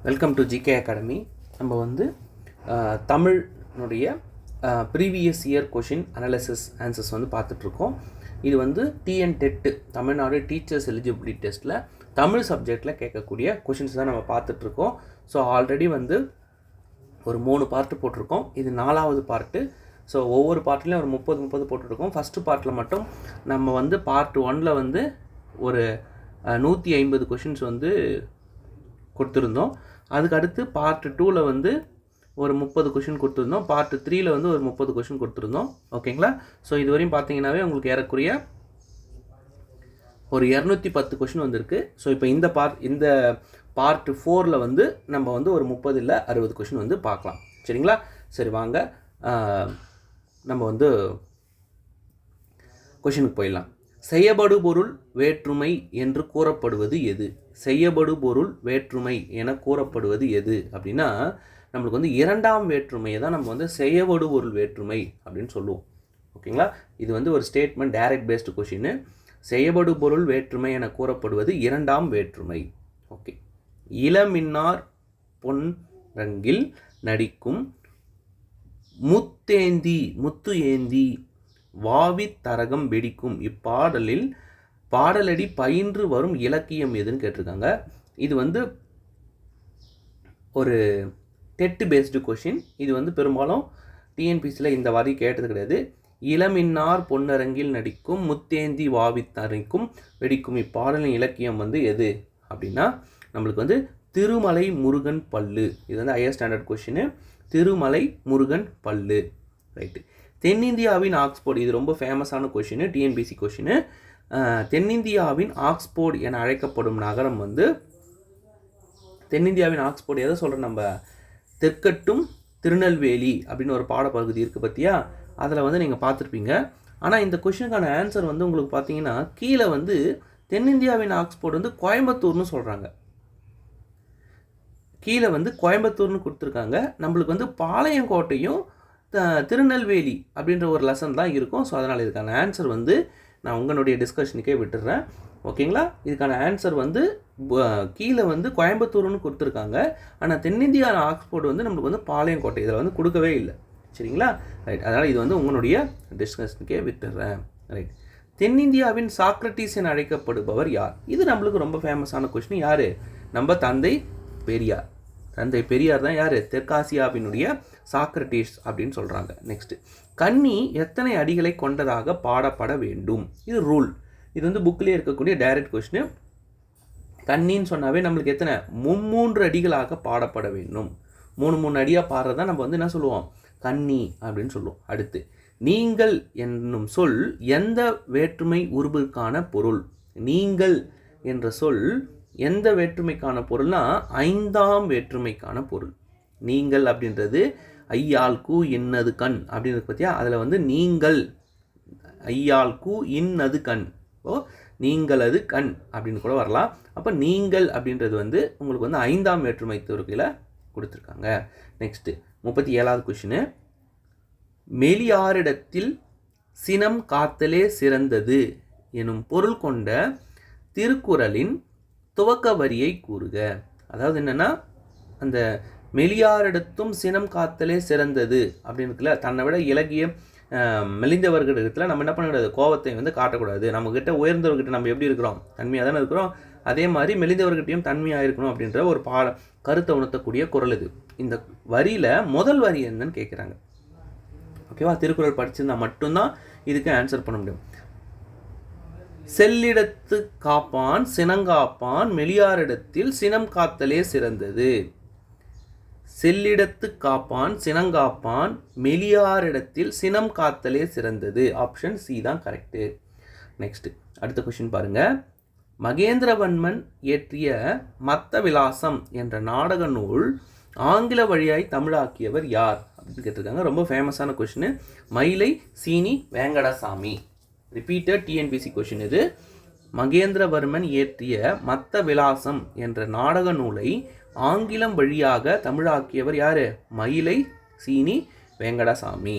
Welcome to GK academy. நம்ம வந்து தமிழ்னுடைய previous year question analysis answers வந்து பார்த்துட்ருக்கோம். இது வந்து டிஎன்-டெட் தமிழ்நாடு டீச்சர்ஸ் எலிஜிபிலிட்டி டெஸ்ட்டில் தமிழ் சப்ஜெக்டில் கேட்கக்கூடிய கொஷின்ஸ் தான் நம்ம பார்த்துட்ருக்கோம். ஸோ ஆல்ரெடி வந்து ஒரு 3 பார்ட்டு போட்டிருக்கோம். இது 4வது பார்ட்டு. ஸோ ஒவ்வொரு பார்ட்லேயும் ஒரு 30 போட்டுருக்கோம். ஃபஸ்ட்டு பார்ட்டில் மட்டும் நம்ம வந்து பார்ட் 1ல் வந்து ஒரு 150 கொஷின்ஸ் வந்து கொடுத்துருந்தோம். அதுக்கு அடுத்து பார்ட் 2ல் வந்து ஒரு 30 கொஷின் கொடுத்துருந்தோம். பார்ட் 3ல் வந்து ஒரு 30 கொஷின் கொடுத்துருந்தோம். ஓகேங்களா? ஸோ இதுவரையும் பார்த்தீங்கன்னாவே உங்களுக்கு ஏறக்குறைய ஒரு 210 கொஷின் வந்திருக்கு. ஸோ இப்போ இந்த பார்ட் 4ல் வந்து நம்ம வந்து ஒரு 30 இல்லை 60 கொஷின் வந்து பார்க்கலாம். சரிங்களா? சரி, வாங்க நம்ம வந்து கொஷினுக்கு போயிடலாம். செய்யபடு பொருள் வேற்றுமை என்று கூறப்படுவது எது? செய்யபடு பொருள் வேற்றுமை என கூறப்படுவது எது அப்படின்னா, நம்மளுக்கு வந்து இரண்டாம் வேற்றுமையை தான் நம்ம வந்து செய்யபடு பொருள் வேற்றுமை அப்படின்னு சொல்லுவோம். ஓகேங்களா? இது வந்து ஒரு ஸ்டேட்மெண்ட், டைரக்ட் பேஸ்டு கொஷின். செய்யபடு பொருள் வேற்றுமை என கூறப்படுவது இரண்டாம் வேற்றுமை. ஓகே. இளமின்னார் பொன்ரங்கில் நடிக்கும் முத்து ஏந்தி வாவி தரகம் வெடிக்கும் இப்பாடலில் பாடலடி பயின்று வரும் இலக்கியம் எதுன்னு கேட்டிருக்காங்க. இது வந்து ஒரு டெட் பேஸ்டு கொஷின். இது வந்து பெரும்பாலும் டிஎன்பிசியில் இந்த வரி கேட்டது கிடையாது. இளமின்னார் பொன்னரங்கில் நடிக்கும் முத்தேந்தி வாவி தரகம் வெடிக்கும் இப்பாடலின் இலக்கியம் வந்து எது அப்படின்னா, நம்மளுக்கு வந்து திருமலை முருகன் பல்லு. இது வந்து higher standard question. Tirumalai Murugan பல்லு. ரைட்டு. தென்னிந்தியாவின் ஆக்ஸ்போர்ட், இது ரொம்ப ஃபேமஸான கொஷின், டிஎன்பிசி கொஷின். தென்னிந்தியாவின் ஆக்ஸ்போர்ட் என அழைக்கப்படும் நகரம் வந்து, தென்னிந்தியாவின் ஆக்ஸ்போர்ட் எதை சொல்கிறோம் நம்ம, தெற்கட்டும் திருநெல்வேலி அப்படின்னு ஒரு பாடப்பகுதி இருக்குது பார்த்தியா, அதில் வந்து நீங்கள் பார்த்துருப்பீங்க. ஆனால் இந்த கொஷினுக்கான ஆன்சர் வந்து உங்களுக்கு பார்த்தீங்கன்னா கீழே வந்து தென்னிந்தியாவின் ஆக்ஸ்போர்ட் வந்து கோயம்புத்தூர்னு சொல்கிறாங்க. கீழே வந்து கோயம்புத்தூர்னு கொடுத்துருக்காங்க. நம்மளுக்கு வந்து பாளையங்கோட்டையும் திருநெல்வேலி அப்படின்ற ஒரு லெசன் தான் இருக்கும். ஸோ அதனால் இதுக்கான ஆன்சர் வந்து நான் உங்களுடைய டிஸ்கஷனுக்கே விட்டுடுறேன். ஓகேங்களா? இதுக்கான ஆன்சர் வந்து கீழே வந்து கோயம்புத்தூர்னு கொடுத்துருக்காங்க. ஆனால் தென்னிந்தியா ஆக்ஸ்போர்ட் வந்து நம்மளுக்கு வந்து பாளையங்கோட்டை இதில் வந்து கொடுக்கவே இல்லை. சரிங்களா? ரைட். அதனால் இது வந்து உங்களுடைய டிஸ்கஷனுக்கே விட்டுடுறேன். ரைட். தென்னிந்தியாவின் சாக்ரட்டிஸ் என அழைக்கப்படுபவர் யார்? இது நம்மளுக்கு ரொம்ப ஃபேமஸான கொஸ்டின். யார்? நம்ம தந்தை பெரியார். தந்தை பெரியார் தான் யார்? தெற்காசியாவினுடைய சாக்ரட்டிஸ் அப்படின்னு சொல்கிறாங்க. நெக்ஸ்ட்டு, கன்னி எத்தனை அடிகளை கொண்டதாக பாடப்பட வேண்டும்? இது ரூல். இது வந்து புக்கிலே இருக்கக்கூடிய டைரக்ட் கொஸ்டின். கன்னின்னு சொன்னாவே நம்மளுக்கு எத்தனை? 3 அடிகளாக பாடப்பட வேண்டும். 3 அடியாக பாடுறதா நம்ம வந்து என்ன சொல்லுவோம்? கன்னி அப்படின்னு சொல்லுவோம். அடுத்து, நீங்கள் என்னும் சொல் எந்த வேற்றுமை உருபுக்கான பொருள்? நீங்கள் என்ற சொல் எந்த வேற்றுமைக்கான பொருள்னா 5ஆம் வேற்றுமைக்கான பொருள். நீங்கள் அப்படின்றது ஐயால் கூ இன்னது கண் அப்படின்றது பார்த்தியா, அதில் வந்து நீங்கள் ஐயால் கூ இன்னது கண், ஓ நீங்கள் அது கண் அப்படின்னு கூட வரலாம். அப்போ நீங்கள் அப்படின்றது வந்து உங்களுக்கு வந்து 5ஆம் வேற்றுமை தொகுதியில் கொடுத்துருக்காங்க. Next 37வது question. மெலியாரிடத்தில் சினம் காத்தலே சிறந்தது எனும் பொருள் கொண்ட திருக்குறளின் துவக்க வரியை கூறுக. அதாவது என்னென்னா, அந்த மெலியாரிடத்தும் சினம் காத்தலே சிறந்தது அப்படின்னு இருக்குல்ல, தன்னை விட இலகிய மெலிந்தவர்களிடத்தில் நம்ம என்ன பண்ணக்கூடாது? கோபத்தை வந்து காட்டக்கூடாது. நம்மக்கிட்ட உயர்ந்தவர்கிட்ட நம்ம எப்படி இருக்கிறோம்? தன்மையாக தானே இருக்கிறோம். அதே மாதிரி மெலிந்தவர்கிட்டையும் தன்மையாக இருக்கணும் அப்படின்ற ஒரு கருத்தை உணர்த்தக்கூடிய குறள் இது. இந்த வரியில் முதல் வரி என்னன்னு கேட்குறாங்க. ஓகேவா? திருக்குறள் படிச்சிருந்தா மட்டும்தான் இதுக்கு ஆன்சர் பண்ண முடியும். செல்லிடத்து காப்பான் சினங்காப்பான் மெலியாரிடத்தில் சினம் காத்தலே சிறந்தது. செல்லிடத்து காப்பான் சினங்காப்பான் மெலியாரிடத்தில் சினம் காத்தலே சிறந்தது. ஆப்ஷன் சி தான் கரெக்டு. நெக்ஸ்ட், அடுத்த கொஸ்டின் பாருங்க. மகேந்திரவர்மன் இயற்றிய மத்த விலாசம் என்ற நாடக நூல் ஆங்கில வழியாய் தமிழாக்கியவர் யார் அப்படின்னு கேட்டிருக்காங்க. ரொம்ப ஃபேமஸான கொஸ்டின். மயிலை சீனி வேங்கடசாமி. ரிப்பீட்டட் டிஎன்பிசி கொஷின் இது. மகேந்திரவர்மன் இயற்றிய மத்த விலாசம் என்ற நாடக நூலை ஆங்கிலம் வழியாக தமிழாக்கியவர் யார்? மயிலை சீனி வேங்கடசாமி.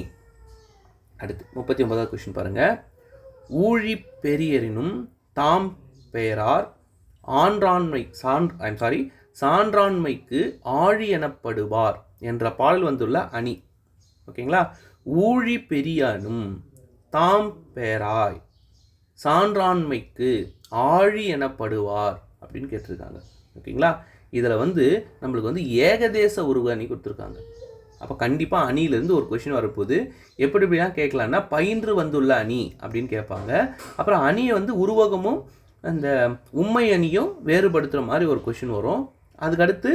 அடுத்து 39வது கொஷின் பாருங்க. ஊழி பெரியரினும் தாம் பெயரார் ஆன்றாண்மை சான்றாண்மைக்கு ஆழி எனப்படுவார் என்ற பாடல் வந்துள்ள அணி. ஓகேங்களா? ஊழி பெரியானும் தாம் பேராய் சான்றாண்மைக்கு ஆழி எனப்படுவார் அப்படின்னு கேட்டிருக்காங்க. ஓகேங்களா? இதில் வந்து நம்மளுக்கு வந்து ஏகதேச உருவ அணி கொடுத்துருக்காங்க. அப்போ கண்டிப்பாக அணியிலேருந்து ஒரு கொஷின் வரப்போகுது. எப்படி இப்படிலாம் கேட்கலான்னா பயின்று வந்துள்ள அணி அப்படின்னு கேட்பாங்க. அப்புறம் அணியை வந்து உருவகமும் அந்த உண்மை அணியும் வேறுபடுத்துகிற மாதிரி ஒரு கொஷின் வரும். அதுக்கடுத்து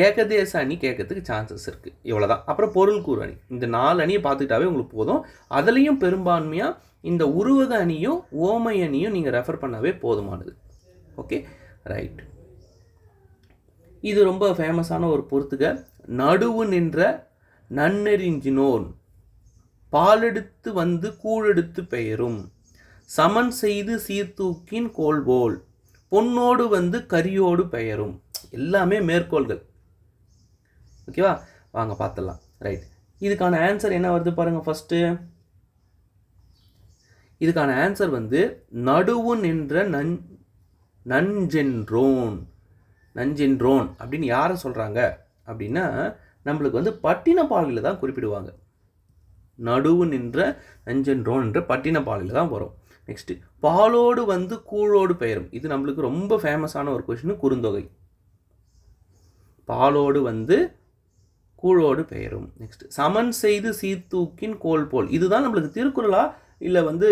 ஏகதேச அணி கேட்கறதுக்கு சான்சஸ் இருக்குது. இவ்வளோதான். அப்புறம் பொருள் கூறு அணி. இந்த 4 அணியை பார்த்துக்கிட்டாவே உங்களுக்கு போதும். அதுலேயும் பெரும்பான்மையாக இந்த உருவக அணியும் ஓமை அணியும் நீங்கள் ரெஃபர் பண்ணாவே போதுமானது. Okay, right. இது ரொம்ப ஃபேமஸான ஒரு பொறுத்துக. நடுவு நின்ற நன்னெறிஞ்சினோன் பாலெடுத்து வந்து கூழெடுத்து பெயரும் சமன் செய்து சீர்தூக்கின் கோல்போல் பொன்னோடு வந்து கரியோடு பெயரும். எல்லாமே மேற்கோள்கள். ஓகேவா? வாங்க பார்த்துடலாம். ரைட். இதுக்கான ஆன்சர் என்ன வருது பாருங்க. ஃபர்ஸ்ட் இதுக்கான ஆன்சர் வந்து நடுவு நின்ற நஞ்சென்றோன் அப்படின்னு யாரை சொல்கிறாங்க அப்படின்னா நம்மளுக்கு வந்து பட்டினப்பாலையில் தான் குறிப்பிடுவாங்க. நடுவு நின்ற நஞ்சென்றோன் என்ற பட்டினப்பாலையில் தான் வரும். நெக்ஸ்ட்டு பாலோடு வந்து கூழோடு பெயரும். இது நம்மளுக்கு ரொம்ப ஃபேமஸான ஒரு கொஷின். குறுந்தொகை. பாலோடு வந்து கூழோடு பெயரும். நெக்ஸ்ட் சமன் செய்து சீர்தூக்கின் கோல் போல். இதுதான் நம்மளுக்கு திருக்குறளா இல்லை வந்து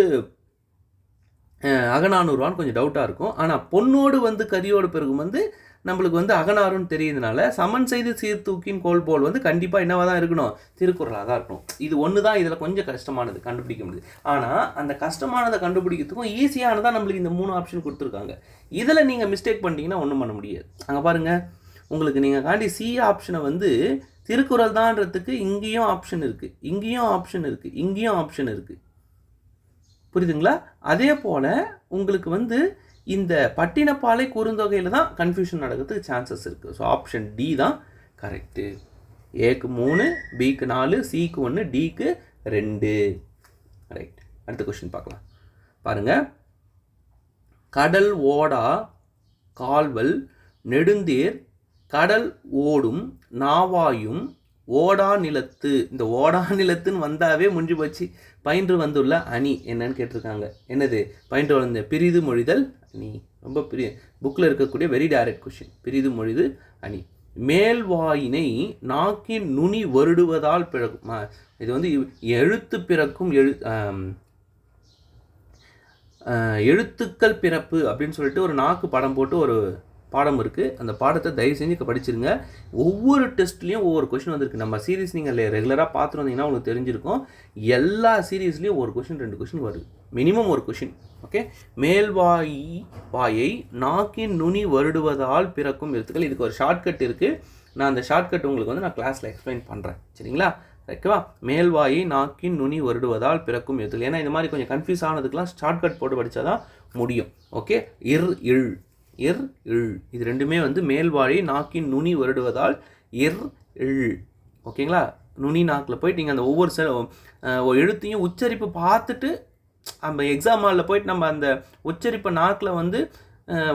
அகநானூறுவான்னு கொஞ்சம் டவுட்டாக இருக்கும். ஆனால் பொன்னோடு வந்து கரியோடு பெருகும் வந்து நம்மளுக்கு வந்து அகநானூறுன்னு தெரியுதுனால சமன் செய்து சீர்தூக்கின் கோல் போல் வந்து கண்டிப்பாக என்னவாக தான் இருக்கணும், திருக்குறளாக தான் இருக்கணும். இது ஒன்று தான் இதில் கொஞ்சம் கஷ்டமானது கண்டுபிடிக்க முடியுது. ஆனால் அந்த கஷ்டமானதை கண்டுபிடிக்கிறதுக்கும் ஈஸியானதான் நம்மளுக்கு இந்த 3 ஆப்ஷன் கொடுத்துருக்காங்க. இதில் நீங்கள் மிஸ்டேக் பண்ணிட்டீங்கன்னா ஒன்றும் பண்ண முடியாது. அங்கே பாருங்கள், உங்களுக்கு நீங்கள் காண்டி சி ஆப்ஷனை வந்து திருக்குறள் தான்றதுக்கு இங்கேயும் ஆப்ஷன் இருக்குது, இங்கேயும் ஆப்ஷன் இருக்குது, இங்கேயும் ஆப்ஷன் இருக்குது. புரியுதுங்களா? அதே போல் உங்களுக்கு வந்து இந்த பட்டினப்பாலை குறுந்தொகையில் தான் கன்ஃபியூஷன் நடக்கிறதுக்கு சான்சஸ் இருக்குது. ஸோ ஆப்ஷன் டி தான் கரெக்டு. ஏக்கு 3, பிக்கு 4, சிக்கு 1, டிக்கு 2. ரைட். அடுத்த கொஸ்டின் பார்க்கலாம். பாருங்கள். கடல் ஓடா கால்வல் நெடுந்தேர் கடல் ஓடும் நாவாயும் ஓடா நிலத்து. இந்த ஓடா நிலத்துன்னு வந்தாவே முடிஞ்சு போச்சு. பயின்று வந்துள்ள அணி என்னன்னு கேட்டிருக்காங்க. என்னது பயின்று வந்த பிரிது மொழிதல் அணி. ரொம்ப பெரிய புக்கில் இருக்கக்கூடிய வெரி டைரக்ட் கொஷின். பிரிது மொழிது அணி. மேல்வாயினை நாக்கின் நுனி வருடுவதால் பிறக்கும். இது வந்து எழுத்து பிறக்கும் எழுத்துக்கள் பிறப்பு அப்படின்னு சொல்லிட்டு ஒரு நாக்கு படம் போட்டு ஒரு பாடம் இருக்குது. அந்த பாடத்தை தயவு செஞ்சு படிச்சிருங்க. ஒவ்வொரு டெஸ்ட்லேயும் ஒவ்வொரு கொஷின் வந்திருக்கு. நம்ம சீரீஸ் நீங்கள் ரெகுலராக பார்த்துட்டு வந்தீங்கன்னா உங்களுக்கு தெரிஞ்சிருக்கும். எல்லா சீரீஸ்லேயும் ஒரு கொஷின் 2 கொஷின் வருது, மினிமம் ஒரு கொஷின். ஓகே. வாயை நாக்கின் நுனி வருடுவதால் பிறக்கும் எழுத்துக்கள். இதுக்கு ஒரு ஷார்ட்கட் இருக்குது. நான் அந்த ஷார்ட்கட் உங்களுக்கு வந்து நான் கிளாஸில் எக்ஸ்பிளைன் பண்ணுறேன். சரிங்களா? ஓகேவா? மேல்வாயை நாக்கின் நுனி வருடுவதால் பிறக்கும் எழுத்துக்கள். ஏன்னா இந்த மாதிரி கொஞ்சம் கன்ஃபியூஸ் ஆனதுக்கெலாம் ஷார்ட்கட் போட்டு படித்தா தான் முடியும். ஓகே. இழ் இது ரெண்டுமே வந்து மேல்வாயை நாக்கின் நுனி வருடுவதால் இழ். ஓகேங்களா? நுனி நாக்கில் போயிட்டு நீங்கள் அந்த ஒவ்வொரு எழுத்தையும் உச்சரிப்பு பார்த்துட்டு நம்ம எக்ஸாம் ஹாலில் போயிட்டு நம்ம அந்த உச்சரிப்பை நாக்கில் வந்து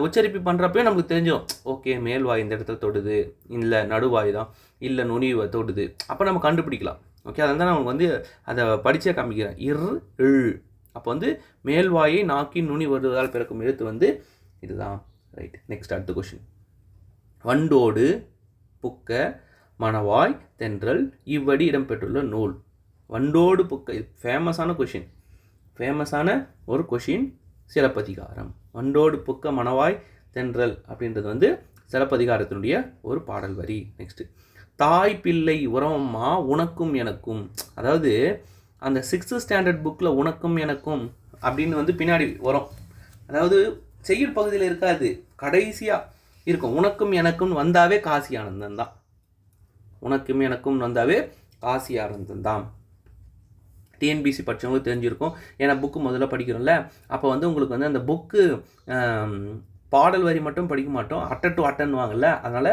உச்சரிப்பு பண்ணுறப்பே நமக்கு தெரிஞ்சிடும். ஓகே, மேல்வாய் இந்த இடத்துல தொடுது, இல்லை நடுவாய் தான், இல்லை நுனி தொடுது. அப்போ நம்ம கண்டுபிடிக்கலாம். ஓகே. அதனால தான் நான் வந்து அதை படித்தே காமிக்கிறேன். இழ். அப்போ வந்து மேல்வாயை நாக்கின் நுனி வருவதால் பிறக்கும் எழுத்து வந்து இதுதான். ரைட். நெக்ஸ்ட் அடுத்த கொஷின். வண்டோடு புக்க மணவாய் தென்றல் இவ்வடி இடம்பெற்றுள்ள நூல். வண்டோடு புக்க ஃபேமஸான கொஷின், ஃபேமஸான ஒரு கொஷின். சிலப்பதிகாரம். வண்டோடு புக்க மணவாய் தென்றல் அப்படின்றது வந்து சிலப்பதிகாரத்தினுடைய ஒரு பாடல் வரி. நெக்ஸ்ட்டு தாய் பிள்ளை உறவம்மா உனக்கும் எனக்கும். அதாவது அந்த 6th ஸ்டாண்டர்ட் புக்கில் உனக்கும் எனக்கும் அப்படின்னு வந்து பின்னாடி வரும். அதாவது செய்யுள் பகுதியில் இருக்காது, கடைசியாக இருக்கும். உனக்கும் எனக்கும் வந்தாவே காசி ஆனந்தம் தான். உனக்கும் எனக்கும் வந்தாவே காசி ஆனந்தம் தான். டிஎன்பிசி படித்தவங்களுக்கு தெரிஞ்சிருக்கும். ஏன்னா புக்கு முதல்ல படிக்கிறோம்ல, அப்போ வந்து உங்களுக்கு வந்து அந்த புக்கு பாடல் வரி மட்டும் படிக்க மாட்டோம், டு அட்டன்னுவாங்கல்ல. அதனால்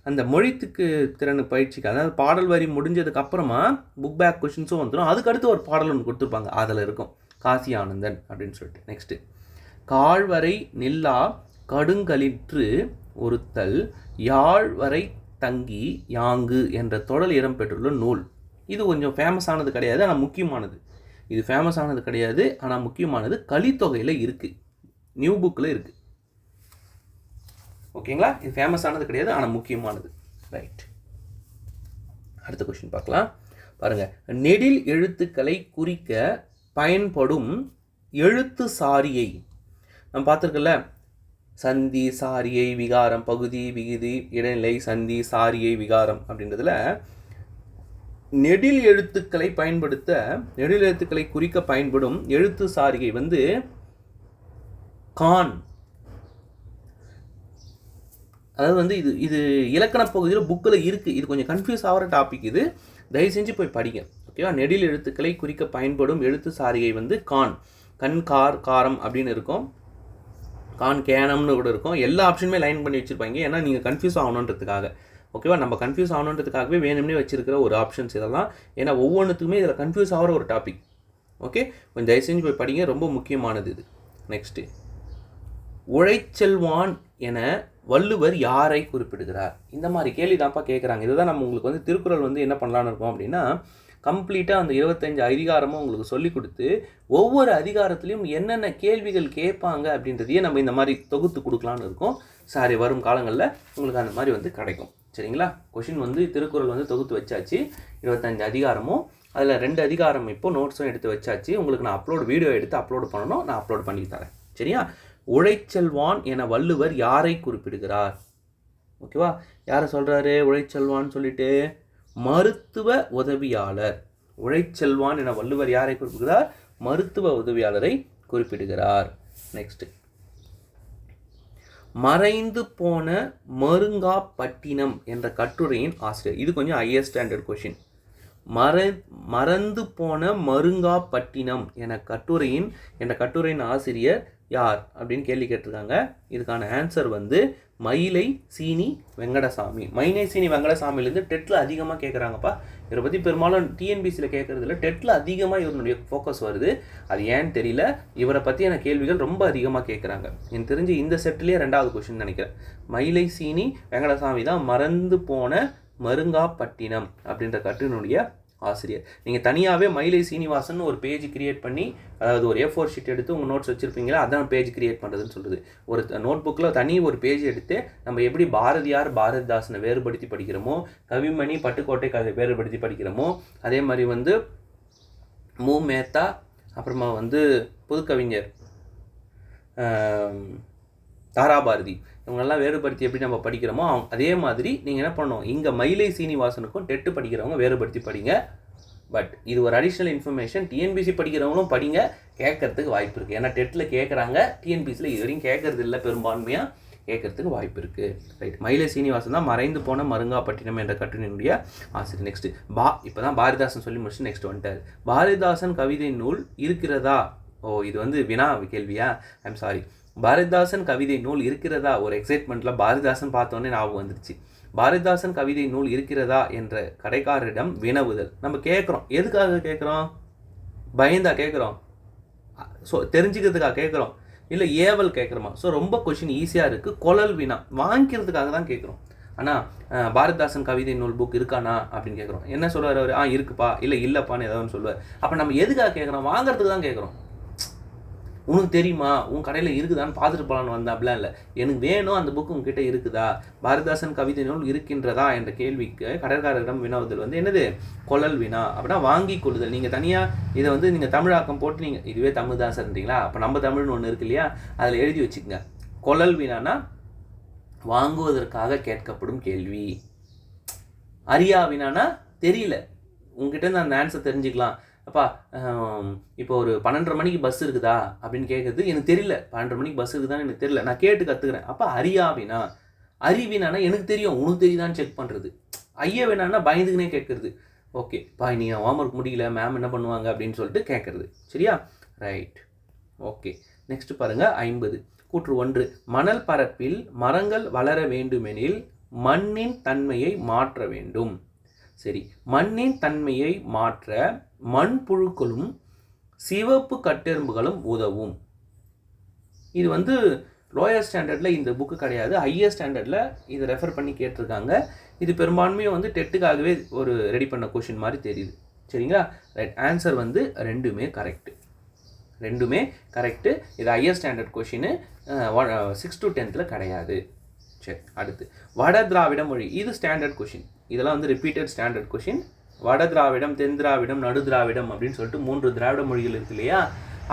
அந்த மொழித்துக்கு திறன் பயிற்சிக்கு, அதாவது பாடல் வரி முடிஞ்சதுக்கு அப்புறமா புக் பேக் கொஷின்ஸும் வந்துடும். அதுக்கடுத்து ஒரு பாடல் ஒன்று கொடுத்துருப்பாங்க, அதில் இருக்கும் காசி ஆனந்தன் அப்படின்னு சொல்லிட்டு. நெக்ஸ்ட்டு கால்வரை நில்லா கடுங்களிற்று ஒருத்தல் யாழ் வரை தங்கி யாங்கு என்ற தொடர் இடம்பெற்றுள்ள நூல். இது கொஞ்சம் ஃபேமஸானது கிடையாது, ஆனால் முக்கியமானது. இது ஃபேமஸானது கிடையாது, ஆனால் முக்கியமானது. கலித்தொகையில் இருக்குது, நியூ புக்கில் இருக்குது. ஓகேங்களா? இது ஃபேமஸானது கிடையாது, ஆனால் முக்கியமானது. ரைட், அடுத்த கொஸ்டின் பார்க்கலாம். பாருங்கள், நெடில் எழுத்துக்களை குறிக்க பயன்படும் எழுத்து சாரியை நம்ம பார்த்துருக்கல. சந்தி, சாரியை, விகாரம், பகுதி, விகுதி, இடைநிலை, சந்தி, சாரியை, விகாரம் அப்படின்றதுல நெடில் எழுத்துக்களை குறிக்க பயன்படும் எழுத்து சாரிகை வந்து கான். அதாவது வந்து இது இலக்கண பகுதியில் புக்கில் இருக்குது. இது கொஞ்சம் கன்ஃபியூஸ் ஆகிற டாபிக். இது தயவு செஞ்சு போய் படிங்க. ஓகேவா? நெடில் எழுத்துக்களை குறிக்க பயன்படும் எழுத்து சாரிகை வந்து கான். கண், கார், காரம் அப்படின்னு இருக்கும். கான், கேனம்னு கூட இருக்கும். எல்லா ஆப்ஷனுமே லைன் பண்ணி வச்சுருப்பாங்க, ஏன்னா நீங்கள் கன்ஃபியூஸ் ஆகணுன்றதுக்காக. ஓகேவா? நம்ம கன்ஃபியூஸ் ஆகணுன்றதுக்காகவே வேணும்னே வச்சிருக்கிற ஒரு ஆப்ஷன்ஸ் இதெல்லாம். ஏன்னா ஒவ்வொன்றுத்துக்குமே இதில் கன்ஃபியூஸ் ஆகிற ஒரு டாபிக். ஓகே, கொஞ்சம் தயவு செஞ்சு போய் படிங்க, ரொம்ப முக்கியமானது இது. நெக்ஸ்ட்டு, உழைச்செல்வான் என வள்ளுவர் யாரை குறிப்பிடுகிறார்? இந்த மாதிரி கேள்வி தான்ப்பா கேட்குறாங்க. இதுதான் நம்ம உங்களுக்கு வந்து திருக்குறள் வந்து என்ன பண்ணலான்னு இருக்கோம் அப்படின்னா, கம்ப்ளீட்டாக அந்த 25 அதிகாரமும் உங்களுக்கு சொல்லி கொடுத்து ஒவ்வொரு அதிகாரத்துலேயும் என்னென்ன கேள்விகள் கேட்பாங்க அப்படின்றதையே நம்ம இந்த மாதிரி தொகுத்து கொடுக்கலான்னு இருக்கோம். சாரி, வரும் காலங்களில் உங்களுக்கு அந்த மாதிரி வந்து கிடைக்கும். சரிங்களா? கொஷின் வந்து திருக்குறள் வந்து தொகுத்து வச்சாச்சு, 25 அதிகாரமும். அதில் 2 அதிகாரம் இப்போ நோட்ஸும் எடுத்து வச்சாச்சு. உங்களுக்கு நான் வீடியோ எடுத்து அப்லோடு பண்ணணும், நான் அப்லோடு பண்ணி தரேன். சரியா? உழைச்செல்வான் என வள்ளுவர் யாரை குறிப்பிடுகிறார்? ஓகேவா? யாரை சொல்கிறாரு உழைச்செல்வான்னு சொல்லிட்டு? மருத்துவ உதவியாளர். உழைச்செல்வான் என வள்ளுவர் யாரை குறிப்பிடுகிறார்? மருத்துவ உதவியாளரை குறிப்பிடுகிறார். நெக்ஸ்ட், மறைந்து போன மருங்காப்பட்டினம் என்ற கட்டுரையின் ஆசிரியர். இது கொஞ்சம் ஹையர் ஸ்டாண்டர்ட் கொஷின். மறந்து போன மருங்காப்பட்டினம் என்ற கட்டுரையின் ஆசிரியர் யார் அப்படின்னு கேள்வி கேட்டிருக்காங்க. இதுக்கான ஆன்சர் வந்து மயிலை சீனி வெங்கடசாமி. மயிலை சீனி வெங்கடசாமிலேருந்து டெட்டில் அதிகமாக கேட்குறாங்கப்பா. இவரை பற்றி பெரும்பாலும் டிஎன்பிசியில் கேட்குறதில்ல, டெட்டில் அதிகமாக இவருடைய ஃபோக்கஸ் வருது. அது ஏன்னு தெரியல. இவரை பற்றியான கேள்விகள் ரொம்ப அதிகமாக கேட்குறாங்க. எனக்கு தெரிஞ்சு இந்த செட்டிலே 2வது கொஸ்டின் நினைக்கிறேன். மயிலை சீனி வெங்கடசாமி தான் மறந்து போன மருங்காப்பட்டினம் அப்படின்ற கட்டுரையினுடைய ஆசிரியர். நீங்கள் தனியாகவே மயிலை சீனிவாசன் ஒரு பேஜ் கிரியேட் பண்ணி, அதாவது ஒரு A4 ஷீட் எடுத்து உங்கள் நோட்ஸ் வச்சுருப்பீங்களா, அதான் பேஜ் கிரியேட் பண்ணுறதுன்னு சொல்லுது. ஒரு நோட் புக்கில் தனி ஒரு பேஜ் எடுத்து நம்ம எப்படி பாரதியார் பாரதிதாசனை வேறுபடுத்தி படிக்கிறோமோ, கவிமணி பட்டுக்கோட்டை வேறுபடுத்தி படிக்கிறோமோ, அதே மாதிரி வந்து மு மேத்தா, அப்புறமா வந்து புதுக்கவிஞர் தாராபாரதி, இவங்கெல்லாம் வேறுபடுத்தி எப்படி நம்ம படிக்கிறோமோ அதே மாதிரி நீங்கள் என்ன பண்ணணும், இங்கே மயிலை சீனிவாசனுக்கும் டெட்டு படிக்கிறவங்க வேறுபடுத்தி படிங்க. பட் இது ஒரு அடிஷ்னல் இன்ஃபர்மேஷன். டிஎன்பிசி படிக்கிறவங்களும் படிங்க, கேட்கறதுக்கு வாய்ப்பு இருக்குது. ஏன்னா டெட்டில் கேட்குறாங்க, டிஎன்பிசியில் இது வரைக்கும் கேட்கறது இல்லை, பெரும்பான்மையாக கேட்கறதுக்கு வாய்ப்பு இருக்குது. ரைட், மயிலை சீனிவாசன் தான் மறைந்து போன மருங்காப்பட்டினம் என்ற கட்டுரையினுடைய ஆசிரியர். நெக்ஸ்ட் இப்போ தான் பாரதிதாசன் சொல்லி முடிச்சு நெக்ஸ்ட் வந்துட்டார். பாரதிதாசன் கவிதை நூல் இருக்கிறதா? இது வந்து வினா கேள்வியா? I'm sorry. பாரதிதாசன் கவிதை நூல் இருக்கிறதா? ஒரு எக்ஸைட்மெண்ட்டில் பாரதிதாசன் பார்த்தோன்னே ஞாபகம் வந்துருச்சு. பாரதிதாசன் கவிதை நூல் இருக்கிறதா என்ற கடைக்காரரிடம் வினவுதல். நம்ம கேட்குறோம், எதுக்காக கேட்குறோம்? பயந்தா கேட்குறோம்? தெரிஞ்சுக்கிறதுக்காக கேட்குறோம்? இல்லை ஏவல் கேட்குறோமா? ரொம்ப கொஷின் ஈஸியாக இருக்குது. கொழல் வினா வாங்கிக்கிறதுக்காக தான் கேட்குறோம். ஆனால் பாரதிதாசன் கவிதை நூல் புக் இருக்கானா அப்படின்னு கேட்குறோம். என்ன சொல்லுவார் அவர்? இருக்குப்பா, இல்லைப்பான்னு ஏதாவது சொல்லுவார். அப்போ நம்ம எதுக்காக கேட்குறோம்? வாங்கிறதுக்கு தான் கேட்குறோம். உனக்கு தெரியுமா, உன் கடையில் இருக்குதான்னு பார்த்துட்டு போகலான்னு வந்தேன். அப்படிலாம் இல்லை, எனக்கு வேணும் அந்த புக்கு உங்ககிட்ட இருக்குதா, பாரதிதாசன் கவிதை நூல் இருக்கின்றதா என்ற கேள்விக்கு கடைக்காரரிடம் வினாவுதல் வந்து என்னது? கொழல் வினா. அப்படின்னா வாங்கி கொள்ளுதல். நீங்கள் தனியாக இதை வந்து நீங்கள் தமிழாக்கம் போட்டு நீங்கள் இதுவே தமிழ்தாசன்றீங்களா, அப்போ நம்ம தமிழ்னு ஒன்று இருக்கு இல்லையா, அதில் எழுதி வச்சுக்கோங்க. கொழல் வினானா வாங்குவதற்காக கேட்கப்படும் கேள்வி. அறியா வினானா தெரியல, உங்ககிட்ட இருந்து அந்த ஆன்சர் தெரிஞ்சுக்கலாம். அப்பா இப்போ ஒரு 12:30 மணிக்கு பஸ் இருக்குதா அப்படின்னு கேட்குறது, எனக்கு தெரியல. 12:30 மணிக்கு பஸ் இருக்குதான்னு எனக்கு தெரியல, நான் கேட்டு கற்றுக்கிறேன். அப்போ அறியாவினா. அறிவினானா எனக்கு தெரியும், உனக்கு தெரியுதான்னு செக் பண்ணுறது. ஐயா வேணான்னா பயந்துக்குனே கேட்குறது. ஓகே பா, நீ ஹோம்ஒர்க் முடியல, மேம் என்ன பண்ணுவாங்க அப்படின்னு சொல்லிட்டு கேட்குறது. சரியா? Right, okay. நெக்ஸ்ட் பாருங்கள், 50. கூற்று 1. மணல் பரப்பில் மரங்கள் வளர வேண்டுமெனில் மண்ணின் தன்மையை மாற்ற வேண்டும். சரி, மண்ணின் தன்மையை மாற்ற மண்புழுக்களும் சிவப்பு கட்டெரும்புகளும் உதவும். இது வந்து லோயர் ஸ்டாண்டர்டில் இந்த புக்கு கிடையாது, ஹையர் ஸ்டாண்டர்டில் இதை ரெஃபர் பண்ணி கேட்டிருக்காங்க. இது பெரும்பான்மையும் வந்து டெட்டுக்காகவே ஒரு ரெடி பண்ண கொஷின் மாதிரி தெரியுது. சரிங்களா? ரைட், ஆன்சர் வந்து ரெண்டுமே கரெக்டு. இது higher standard question, 6 to 10th கிடையாது. சரி, அடுத்து வட திராவிட மொழி. இது ஸ்டாண்டர்ட் கொஷின், இதெல்லாம் வந்து ரிப்பீட்டட் ஸ்டாண்டர்ட் கொஷின். வட திராவிடம், தென் திராவிடம், நடு திராவிடம் அப்படின்னு சொல்லிட்டு 3 திராவிட மொழிகள் இருக்கு இல்லையா?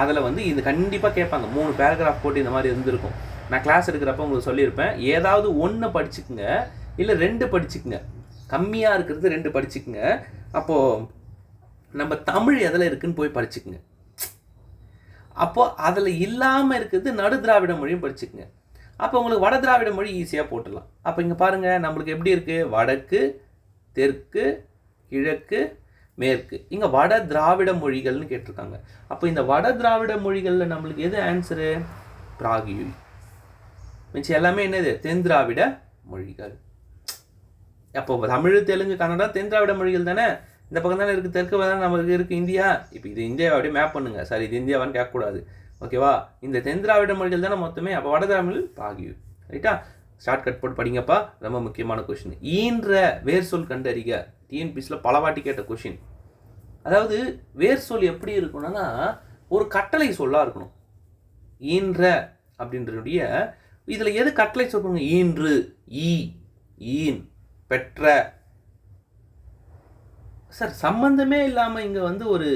அதில் வந்து இது கண்டிப்பாக கேட்பாங்க. 3 பேராகிராஃப் போட்டு இந்த மாதிரி இருந்திருக்கும். நான் கிளாஸ் எடுக்கிறப்ப உங்களுக்கு சொல்லியிருப்பேன், ஏதாவது 1 படிச்சுக்குங்க, இல்லை 2 படிச்சுக்குங்க, கம்மியாக இருக்கிறது 2 படிச்சுக்குங்க. அப்போது நம்ம தமிழ் எதில் இருக்குன்னு போய் படிச்சுக்குங்க. அப்போது அதில் இல்லாமல் இருக்கிறது நடு திராவிட மொழியும் படிச்சுக்குங்க. அப்போ உங்களுக்கு வட திராவிட மொழி ஈஸியாக போட்டுடலாம். அப்போ இங்கே பாருங்கள், நம்மளுக்கு எப்படி இருக்குது? வடக்கு, தெற்கு, கிழக்கு, மேற்கு. இங்கே வட திராவிட மொழிகள்னு கேட்டிருக்காங்க. அப்போ இந்த வட திராவிட மொழிகளில் நம்மளுக்கு எது ஆன்சரு? பிராகியுய். மிச்சம் எல்லாமே என்னது? தென் திராவிட மொழிகள். அப்போ தமிழ், தெலுங்கு, கன்னடா தென் திராவிட மொழிகள் தானே. இந்த பக்கம் தானே இருக்குது, தெற்கு தானே நம்மளுக்கு இருக்குது இந்தியா. இப்போ இது இந்தியாவை அப்படியே மேப் பண்ணுங்கள். சார் இது இந்தியாவான்னு கேட்கக்கூடாது, ஓகேவா? இந்த தென் திராவிட மொழிகள் தானே மொத்தமே. அப்போ வட திராவிட பிராகியுய். ரைட்டா? ஷார்ட் கட் போட்டு படிங்கப்பா, ரொம்ப முக்கியமான கொஷின். ஈன்ற வேர் சொல் கண்டறிக. டிஎன்பிஎஸ்சியில் பல வாட்டி கேட்ட கொஷின். அதாவது வேர் சொல் எப்படி இருக்கணும்னா ஒரு கட்டளை சொல்லாக இருக்கணும். ஈன்ற அப்படின்றதுடைய இதில் எது கட்டளை சொல்லுங்க? ஈன்று, ஈ, ஈன், பெற்ற. சார் சம்பந்தமே இல்லாமல் இங்கே வந்து ஒரு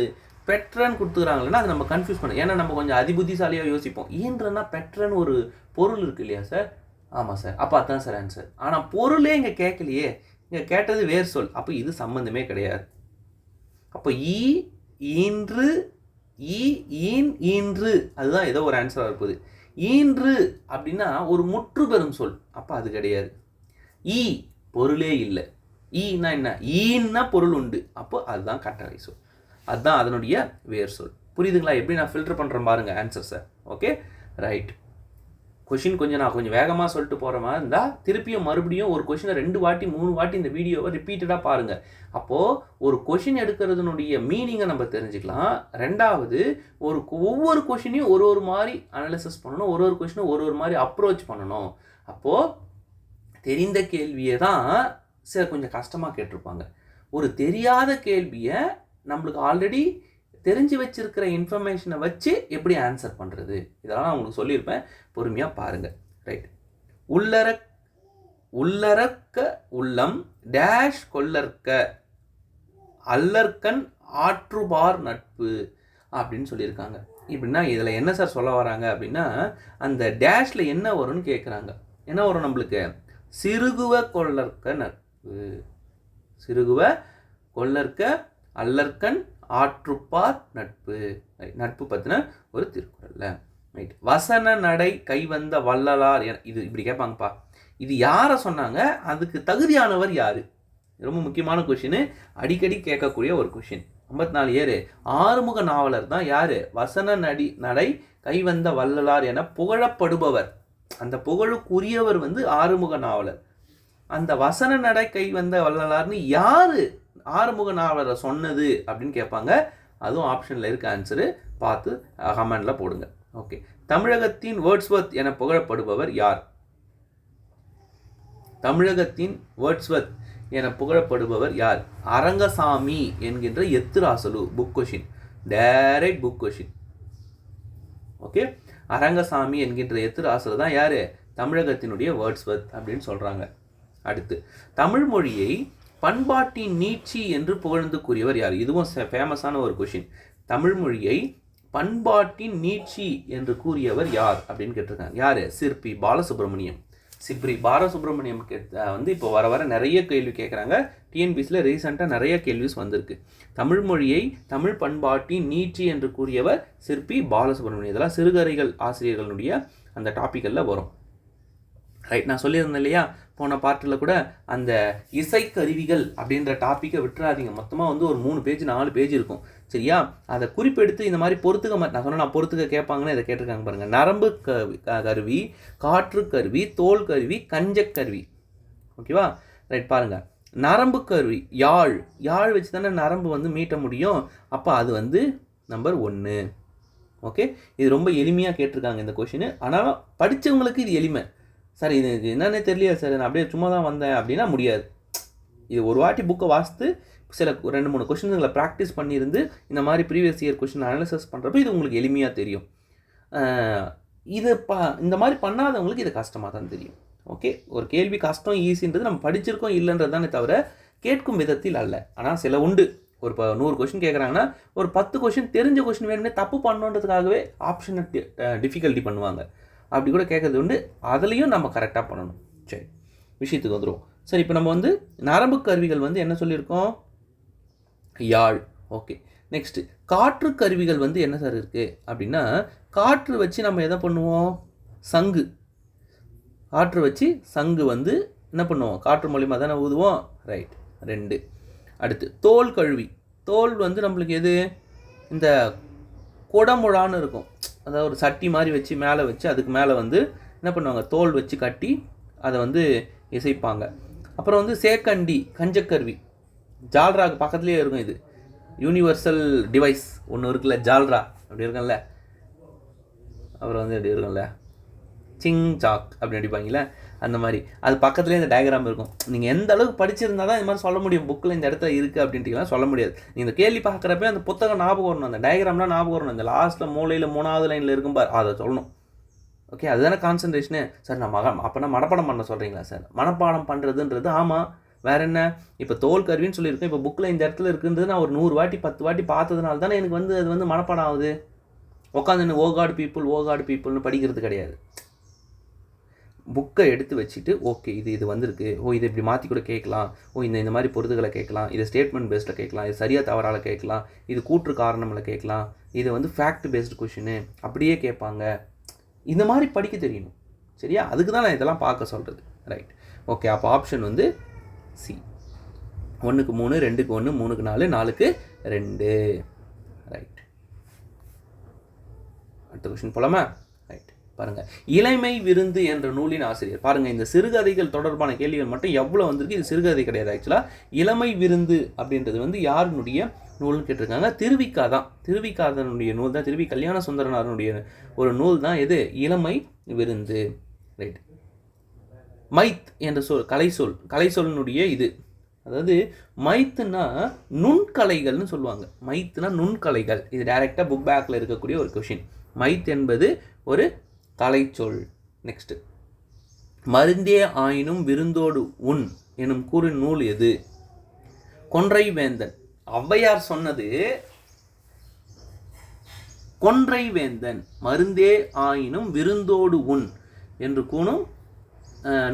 பெற்றன்னு கொடுத்துக்கிறாங்களா? அதை நம்ம கன்ஃபியூஸ் பண்ணோம். ஏன்னா நம்ம கொஞ்சம் அதிபுத்திசாலியாக யோசிப்போம். ஈன்றன்னா பெற்றன்னு ஒரு பொருள் இருக்கு இல்லையா சார்? ஆமாம் சார். அப்போ அதுதான் சார் ஆன்சர். ஆனால் பொருளே இங்கே கேட்கலையே, இங்கே கேட்டது வேர் சொல். அப்போ இது சம்பந்தமே கிடையாது. அப்போ ஈ, ஈன்று, ஈ, ஈன், ஈன்று, அதுதான் ஏதோ ஒரு ஆன்சராக இருப்பது. ஈன்று அப்படின்னா ஒரு முற்று பெறும் சொல். அப்போ அது கிடையாது. ஈ பொருளே இல்லை. ஈன்னா என்ன? ஈன்னா பொருள் உண்டு. அப்போ அதுதான் கட்டளை சொல், அதுதான் அதனுடைய வேர் சொல். புரியுதுங்களா? எப்படி நான் ஃபில்டர் பண்ணுறேன் பாருங்கள் ஆன்சர்ஸை. Okay, right. கொஷின் நான் கொஞ்சம் வேகமாக சொல்லிட்டு போகிற மாதிரி இருந்தால் திருப்பியும் மறுபடியும் ஒரு கொஷினை 2 வாட்டி 3 வாட்டி இந்த வீடியோவை ரிப்பீட்டடாக பாருங்கள். அப்போது ஒரு கொஷின் எடுக்கிறதுனுடைய மீனிங்கை நம்ம தெரிஞ்சுக்கலாம். ரெண்டாவது, ஒவ்வொரு கொஷினையும் ஒரு மாதிரி அனலைசிஸ் பண்ணணும், ஒரு கொஷினும் ஒரு மாதிரி அப்ரோச் பண்ணணும். அப்போது தெரிந்த கேள்வியை தான் சார் கொஞ்சம் கஷ்டமாக கேட்டிருப்பாங்க. ஒரு தெரியாத கேள்வியை நம்மளுக்கு ஆல்ரெடி தெரிஞ்சு வச்சிருக்கிற இன்ஃபர்மேஷனை வச்சு எப்படி ஆன்சர் பண்ணுறது, இதெல்லாம் நான் உங்களுக்கு சொல்லியிருப்பேன். பொறுமையாக பாருங்கள். ரைட். உள்ளறக்க உள்ளம் டேஷ் கொல்லற்க அல்லற்கண் ஆற்றுபார் நட்பு அப்படின்னு சொல்லியிருக்காங்க. இப்படின்னா இதில் என்ன சார் சொல்ல வராங்க அப்படின்னா, அந்த டேஷில் என்ன வரும்னு கேட்குறாங்க. என்ன வரும் நம்மளுக்கு? சிறுகுவ கொல்லற்க நட்பு. சிறுகுவ கொல்லற்க அல்லற்கண் ஆற்றுப்பார் நட்பு. நட்பு பற்றின ஒரு திருக்குறள். ரைட். வசன நடை கைவந்த வள்ளலார். இது இப்படி கேட்பாங்கப்பா. இது யாரை சொன்னாங்க? அதுக்கு தகுதியானவர் யார்? ரொம்ப முக்கியமான கொஷின், அடிக்கடி கேட்கக்கூடிய ஒரு கொஷின். 54 ஏறு ஆறுமுக நாவலர் தான் யார்? வசன நடை கைவந்த வள்ளலார் என புகழப்படுபவர். அந்த புகழுக்குரியவர் வந்து ஆறுமுக நாவலர். அந்த வசன நடை கைவந்த வள்ளலார்னு யார் ஆறுமுக நாவலரை சொன்னது அப்படின்னு கேட்பாங்க. அதுவும் ஆப்ஷனில் இருக்க ஆன்சரு, பார்த்து கமெண்டில் போடுங்க. ஓகே. தமிழகத்தின் வேர்ட்ஸ்வர்த் என புகழப்படுபவர் யார்? தமிழகத்தின் வேர்ட்ஸ்வர்த் என புகழப்படுபவர் யார்? அரங்கசாமி என்கின்ற Ethirasalu. Book question, direct book question. Okay. Arangasamy என்கின்ற எத்திராசலு தான் யார்? தமிழகத்தினுடைய வேர்ட்ஸ்வர்த் அப்படின்னு சொல்கிறாங்க. அடுத்து, தமிழ் மொழியை பண்பாட்டின் நீட்சி என்று புகழ்ந்து கூறியவர் யார்? இதுவும் ஃபேமஸான ஒரு கொஷின். தமிழ் மொழியை பண்பாட்டின் நீட்சி என்று கூறியவர் யார் அப்படின்னு கேட்டிருக்காங்க. யார்? சிற்பி பாலசுப்ரமணியம். பாலசுப்ரமணியம் வந்து இப்போ வர நிறைய கேள்வி கேட்குறாங்க. டிஎன்பிஎஸ்சியில் ரீசெண்டாக நிறைய கேள்விஸ் வந்திருக்கு. தமிழ் மொழியை தமிழ் பண்பாட்டின் நீட்சி என்று கூறியவர் சிற்பி பாலசுப்ரமணியம். இதெல்லாம் சிறுகதைகள் ஆசிரியர்களுடைய அந்த டாப்பிக்கெல்லாம் வரும். ரைட். நான் சொல்லியிருந்தேன் இல்லையா போன பார்ட்டில் கூட, அந்த இசைக்கருவிகள் அப்படின்ற டாப்பிக்கை விட்டுறாதீங்க. மொத்தமாக வந்து ஒரு 3 பேஜ் 4 பேஜ் இருக்கும். சரியா? அதை குறிப்பெடுத்து இந்த மாதிரி நான் சொன்ன பொறுத்துக்க கேட்பாங்கன்னு இதை கேட்டிருக்காங்க பாருங்கள். நரம்பு கருவி, காற்று கருவி, தோல் கருவி, கஞ்சக்கருவி. ஓகேவா? ரைட். பாருங்கள். நரம்பு கருவி யாழ் வச்சு தானே நரம்பு வந்து மீட்ட முடியும். அப்போ அது வந்து நம்பர் 1. ஓகே, இது ரொம்ப எளிமையாக கேட்டிருக்காங்க இந்த கொஷின். ஆனால் படித்தவங்களுக்கு இது எளிமை. சார் இது என்னன்னே தெரியலையா சார், நான் அப்படியே சும்மா தான் வந்தேன் அப்படின்னா முடியாது. இது ஒரு வாட்டி புக்கை வாசித்து சில 2-3 கொஷின்களை ப்ராக்டிஸ் பண்ணியிருந்து இந்த மாதிரி ப்ரீவியஸ் இயர் கொஷின் அனாலிசிஸ் பண்ணுறப்போ இது உங்களுக்கு எளிமையாக தெரியும். இது இந்த மாதிரி பண்ணாதவங்களுக்கு இது கஷ்டமாக தான் தெரியும். ஓகே, ஒரு கேள்வி கஷ்டம் ஈஸின்றது நம்ம படிச்சிருக்கோம் இல்லைன்றது தானே தவிர கேட்கும் விதத்தில் அல்ல. ஆனால் சில உண்டு, ஒரு 100 கொஷின் கேட்குறாங்கன்னா ஒரு 10 கொஷின் தெரிஞ்ச கொஷின் வேணும்னே தப்பு பண்ணணுன்றதுக்காகவே ஆப்ஷனை டிஃபிகல்ட்டி பண்ணுவாங்க. அப்படி கூட கேட்குறது உண்டு. அதுலேயும் நம்ம கரெக்டாக பண்ணணும். சரி, விஷயத்துக்கு வந்துடும். சரி, இப்போ நம்ம வந்து நரம்பு கருவிகள் வந்து என்ன சொல்லியிருக்கோம்? யாழ். ஓகே, நெக்ஸ்ட்டு காற்று கருவிகள் வந்து என்ன சார் இருக்குது அப்படின்னா, காற்று வச்சு நம்ம எதை பண்ணுவோம்? சங்கு. காற்று வச்சு சங்கு வந்து என்ன பண்ணுவோம்? காற்று மூலிமா தானே ஊதுவோம். ரைட், 2. அடுத்து தோல் கழுவி. தோல் வந்து நம்மளுக்கு எது? இந்த குடமுழான்னு இருக்கும், அதாவது ஒரு சட்டி மாதிரி வச்சு மேலே வச்சு அதுக்கு மேலே வந்து என்ன பண்ணுவாங்க? தோல் வச்சு கட்டி அதை வந்து இசைப்பாங்க. அப்புறம் வந்து சேக்கண்டி, கஞ்சக்கருவி. ஜால்ராக்கு பக்கத்துலேயே இருக்கும். இது யூனிவர்சல் டிவைஸ் ஒன்று இருக்குல்ல, ஜால்ரா அப்படி இருக்கும்ல. அப்புறம் வந்து அப்படி இருக்கும்ல, சிங் சாக் அப்படி அடிப்பாங்களே, அந்த மாதிரி அது பக்கத்துலேயே இந்த டயக்ராம் இருக்கும். நீங்கள் எந்த அளவுக்கு படிச்சிருந்தால் தான் இந்த மாதிரி சொல்ல முடியும். புக்கில் இந்த இடத்துல இருக்குது அப்படின்ட்டுலாம் சொல்ல முடியாது. நீங்கள் இந்த கேள்வி பார்க்குறப்ப அந்த புத்தகம் ஞாபகம் வரணும், அந்த டயக்ராம்லாம் ஞாபகம் வரணும். இந்த லாஸ்ட்டில் மூலையில் 3வது லைனில் இருக்கும் பார், அதை சொல்லணும். ஓகே, அதுதானே கான்சன்ட்ரேஷனு. சார் நான் அப்போனா மனப்பாடம் பண்ண சொல்கிறீங்களா சார்? மனப்பாடம் பண்ணுறதுன்றது ஆமாம், வேறு என்ன? இப்போ தோல் கருவின்னு சொல்லியிருக்கேன். இப்போ புக்கில் இந்த இடத்துல இருக்குன்றது நான் ஒரு 100 வாட்டி 10 வாட்டி பார்த்ததுனால தானே எனக்கு வந்து அது வந்து மனப்பாடம் ஆகுது. உட்காந்து ஓ காட் பீப்புள்னு படிக்கிறது கிடையாது. புக்கை எடுத்து வச்சுட்டு ஓகே இது வந்திருக்கு, இதை இப்படி மாற்றி கூட கேட்கலாம், இந்த மாதிரி பொருதுகளை கேட்கலாம், இது ஸ்டேட்மெண்ட் பேஸ்டில் கேட்கலாம், இது சரியாக தவறால் கேட்கலாம், இது கூற்று காரணமில் கேட்கலாம், இது வந்து ஃபேக்ட் பேஸ்டு கொஷினு அப்படியே கேட்பாங்க. இந்த மாதிரி படிக்க தெரியணும். சரியா? அதுக்கு தான் நான் இதெல்லாம் பார்க்க சொல்கிறது. Right, okay. அப்போ ஆப்ஷன் வந்து சி. 1க்கு 3, 2க்கு 1, 3க்கு 4, 4க்கு 2. ரைட், அடுத்த கொஷின் போலாமா? ரைட், பாருங்கள். இளமை விருந்து என்ற நூலின் ஆசிரியர். பாருங்கள், இந்த சிறுகதைகள் தொடர்பான கேள்விகள் மட்டும் எவ்வளோ வந்திருக்கு. இது சிறுகதை கிடையாது. ஆக்சுவலாக இளமை விருந்து அப்படின்றது வந்து யாருனுடைய நூல்னு கேட்டிருக்காங்க? திருவிக்கா தான். திருவிக்காதனுடைய நூல் தான். திருவி கல்யாண சுந்தரனாருடைய ஒரு நூல் தான் இது, இளமை விருந்து. ரைட், மைத் என்ற சொல் கலை சொல்னுடைய இது, அதாவது மைத்துனா நுண்கலைகள்னு சொல்லுவாங்க. மைத்துனா நுண்கலைகள். இது டைரெக்டாக புக் பேக்கில் இருக்கக்கூடிய ஒரு கொஷின். மைத் என்பது ஒரு கலைச்சொல். நெக்ஸ்ட்டு, மருந்தே ஆயினும் விருந்தோடு உண் எனும் கூறு நூல் எது? கொன்றை வேந்தன். ஔவையார் சொன்னது கொன்றை வேந்தன். மருந்தே ஆயினும் விருந்தோடு உண் என்று கூணும்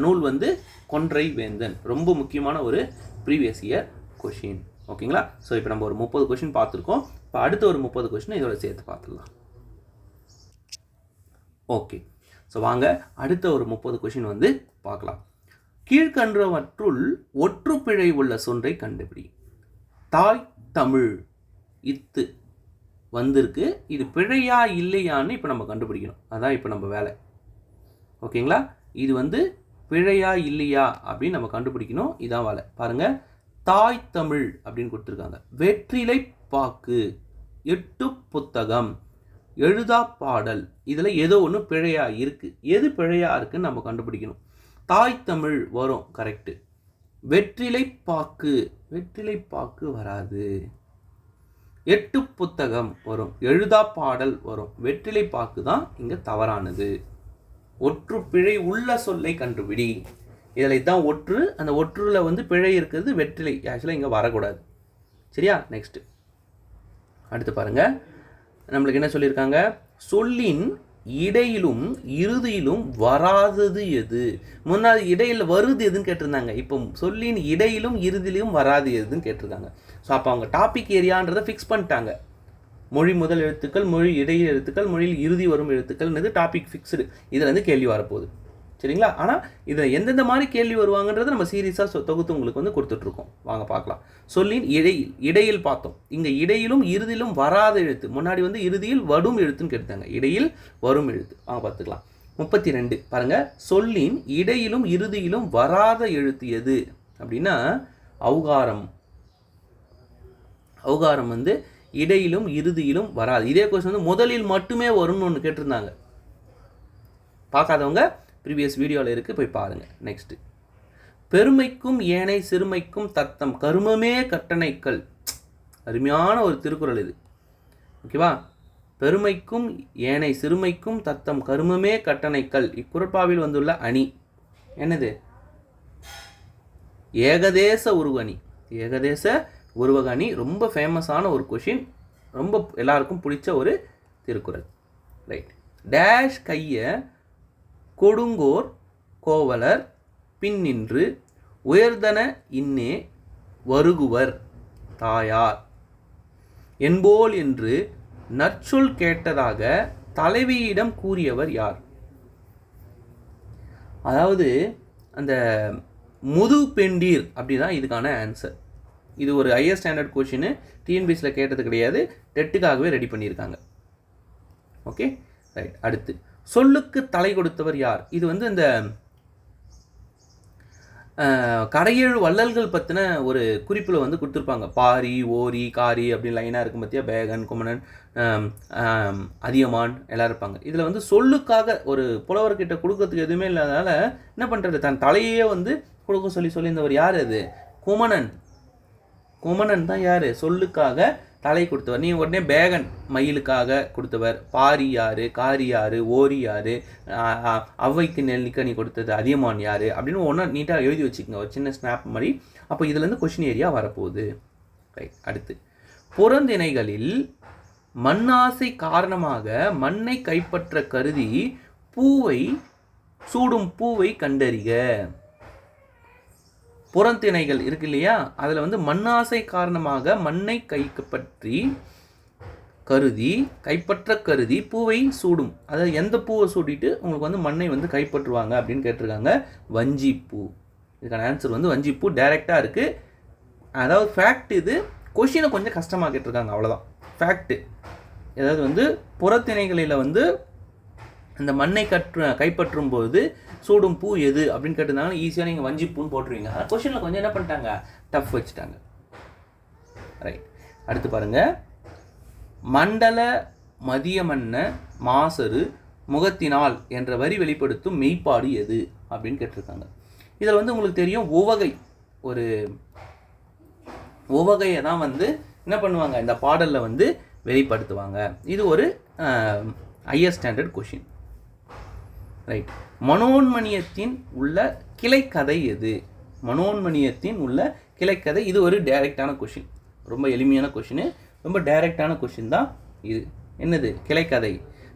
நூல் வந்து கொன்றை வேந்தன். ரொம்ப முக்கியமான ஒரு ப்ரீவியஸ் இயர் கொஷின். ஓகேங்களா? ஸோ இப்போ நம்ம ஒரு 30 கொஷின் பார்த்துருக்கோம். இப்போ அடுத்த ஒரு 30 கொஷினை இதோட சேர்த்து பார்த்துடலாம். ஓகே, ஸோ வாங்க அடுத்த ஒரு 30 கொஷின் வந்து பார்க்கலாம். கீழ்கண்டவற்றுள் ஒற்றுப்பிழை உள்ள சொல்லை கண்டுபிடி. தாய் தமிழ் இத்து வந்திருக்கு. இது பிழையா இல்லையான்னு இப்போ நம்ம கண்டுபிடிக்கணும். அதான் இப்போ நம்ம வேலை. ஓகேங்களா? இது வந்து பிழையா இல்லையா அப்படின்னு நம்ம கண்டுபிடிக்கணும். இதான் வேலை. பாருங்கள், தாய் தமிழ் அப்படின்னு கொடுத்துருக்காங்க. வெற்றிலை பாக்கு, 8 புத்தகம், எழுதா பாடல், இதில் ஏதோ ஒன்று பிழையா இருக்குது. எது பிழையா இருக்குன்னு நம்ம கண்டுபிடிக்கணும். தாய் தமிழ் வரும், கரெக்டு. வெற்றிலை பாக்கு வராது. 8 புத்தகம் வரும், எழுதா பாடல் வரும். வெற்றிலை பாக்கு தான் இங்கே தவறானது. ஒற்று பிழை உள்ள சொல்லை கண்டுபிடி. இதில் தான் ஒற்று, அந்த ஒற்றுல வந்து பிழை இருக்கிறது வெற்றிலை. ஆக்சுவலாக இங்கே வரக்கூடாது. சரியா? நெக்ஸ்ட்டு அடுத்து பாருங்கள், நம்மளுக்கு என்ன சொல்லியிருக்காங்க? சொல்லின் இடையிலும் இறுதியிலும் வராதது எது? முன்னாடி இடையில் வருது எதுன்னு கேட்டிருந்தாங்க. இப்போ சொல்லின் இடையிலும் இறுதியிலும் வராது எதுன்னு கேட்டிருக்காங்க. ஸோ அப்போ அவங்க டாபிக் ஏரியான்றதை ஃபிக்ஸ் பண்ணிட்டாங்க. மொழி முதல் எழுத்துக்கள், மொழி இடையில் எழுத்துக்கள், மொழியில் இறுதி வரும் எழுத்துக்கள்ன்றது டாபிக் ஃபிக்ஸ்டு. இதில் வந்து கேள்வி வரப்போகுது. சரிங்களா? ஆனால் இதில் எந்தெந்த மாதிரி கேள்வி வருவாங்கன்றதை நம்ம சீரியஸாக தொகுத்து உங்களுக்கு வந்து கொடுத்துட்ருக்கோம். வாங்க பார்க்கலாம். சொல்லின் இடையில் பார்த்தோம். இங்கே இடையிலும் இறுதியிலும் வராத எழுத்து. முன்னாடி வந்து இறுதியில் வரும் எழுத்துன்னு கேட்டாங்க. இடையில் வரும் எழுத்து. வாங்க பார்த்துக்கலாம். 32 பாருங்கள். சொல்லின் இடையிலும் இறுதியிலும் வராத எழுத்து எது அப்படின்னா ஔகாரம். ஔகாரம் வந்து இடையிலும் இறுதியிலும் வராது. இதே கொஸ்டின் வந்து முதலில் மட்டுமே வரும்னு ஒன்று கேட்டிருந்தாங்க. பார்க்காதவங்க ப்ரீவியஸ் வீடியோவில் இருக்குது, போய் பாருங்கள். நெக்ஸ்ட்டு, பெருமைக்கும் ஏனை சிறுமைக்கும் தத்தம் கருமமே கட்டணைக்கள். அருமையான ஒரு திருக்குறள் இது. ஓகேவா? பெருமைக்கும் ஏனை சிறுமைக்கும் தத்தம் கருமமே கட்டணைக்கள். இக்குறட்பாவில் வந்துள்ள அணி என்னது? ஏகதேச உருவணி. ஏகதேச உருவகணி ரொம்ப ஃபேமஸான ஒரு கொஷின், ரொம்ப எல்லாருக்கும் பிடிச்ச ஒரு திருக்குறள். ரைட். டேஷ் கைய கொடுங்கோர் கோவலர் பின்னின்று உயர்தன இன்னே வருகுவர் தாயார் என்போல் என்று நற்சொல் கேட்டதாக தலைவியிடம் கூறியவர் யார்? அதாவது அந்த முது பெண்டீர் அப்படிதான் இதுக்கான ஆன்சர். இது ஒரு ஹையர் ஸ்டாண்டர்ட் கொஷின், டிஎன்பிஎஸ்சியில் கேட்டது கிடையாது, டெட்டுக்காகவே ரெடி பண்ணியிருக்காங்க. Okay, right. அடுத்து, சொல்லுக்கு தலை கொடுத்தவர் யார்? இது வந்து இந்த கரையேழு வள்ளல்கள் பற்றின ஒரு குறிப்பில் வந்து கொடுத்துருப்பாங்க. பாரி, ஓரி, காரி அப்படின்னு லைனாக இருக்கும் பார்த்தியா? பேகன், குமணன், அதியமான் எல்லாம் இருப்பாங்க. இதில் வந்து சொல்லுக்காக ஒரு புலவர்கிட்ட கொடுக்கறதுக்கு எதுவுமே இல்லாதனால என்ன பண்ணுறது, தன் தலையே வந்து கொடுக்க சொல்லியிருந்தவர் யார்? அது குமணன். குமணன் தான் யார்? சொல்லுக்காக தலை கொடுத்தவர். நீ உடனே பேகன் மயிலுக்காக கொடுத்தவர். பாரி யார்? காரி யார்? ஓரி யார்? அவ்வைக்கு நெல்லிக்கனி கொடுத்தது அதியமான் யார் அப்படின்னு ஒன்றா நீட்டாக எழுதி வச்சுக்கோங்க, ஒரு சின்ன ஸ்னாப் மாதிரி. அப்போ இதுலேருந்து கொஷின் ஏரியா வரப்போகுது. ரைட். அடுத்து, புறந்திணைகளில் மண்ணாசை காரணமாக மண்ணை கைப்பற்ற கருதி சூடும் பூவை கண்டறிக. புறந்திணைகள் இருக்கு இல்லையா, அதில் வந்து மண்ணாசை காரணமாக மண்ணை கைப்பற்ற கருதி பூவை சூடும். அதாவது எந்த பூவை சூடிட்டு உங்களுக்கு வந்து மண்ணை வந்து கைப்பற்றுவாங்க அப்படின்னு கேட்டிருக்காங்க. வஞ்சிப்பூ. இதுக்கான ஆன்சர் வந்து வஞ்சிப்பூ. டைரெக்டாக இருக்குது. அதாவது ஃபேக்ட் இது. கொஷினை கொஞ்சம் கஷ்டமாக கேட்டிருக்காங்க, அவ்வளோதான் ஃபேக்ட்டு. அதாவது வந்து புறத்திணைகளில் வந்து அந்த மண்ணை கைப்பற்றும் போது சூடும் பூ எது அப்படின்னு கேட்டிருந்தாங்கன்னா ஈஸியாக நீங்கள் வஞ்சிப்பூன்னு போட்டுருவீங்க. கொஷினில் கொஞ்சம் என்ன பண்ணிட்டாங்க, டஃப் வச்சுட்டாங்க. ரைட். அடுத்து பாருங்கள், மண்டல மதியமன்ன மாசரு முகத்தினால் என்ற வரி வெளிப்படுத்தும் மெய்ப்பாடு எது அப்படின்னு கேட்டிருக்காங்க. இதில் வந்து உங்களுக்கு தெரியும், ஒரு உவகையை தான் வந்து என்ன பண்ணுவாங்க, இந்த பாடலில் வந்து வெளிப்படுத்துவாங்க. இது ஒரு ஹையர் ஸ்டாண்டர்ட் கொஷின். ரைட். மனோன்மணியத்தின் உள்ள கிளைக்கதை எது? மனோன்மணியத்தின் உள்ள கிளைக்கதை. இது ஒரு டைரக்டான கொஷின், ரொம்ப எளிமையான கொஷின், ரொம்ப டைரக்டான கொஷின் தான் இது. என்னது? கிளைக்கதை.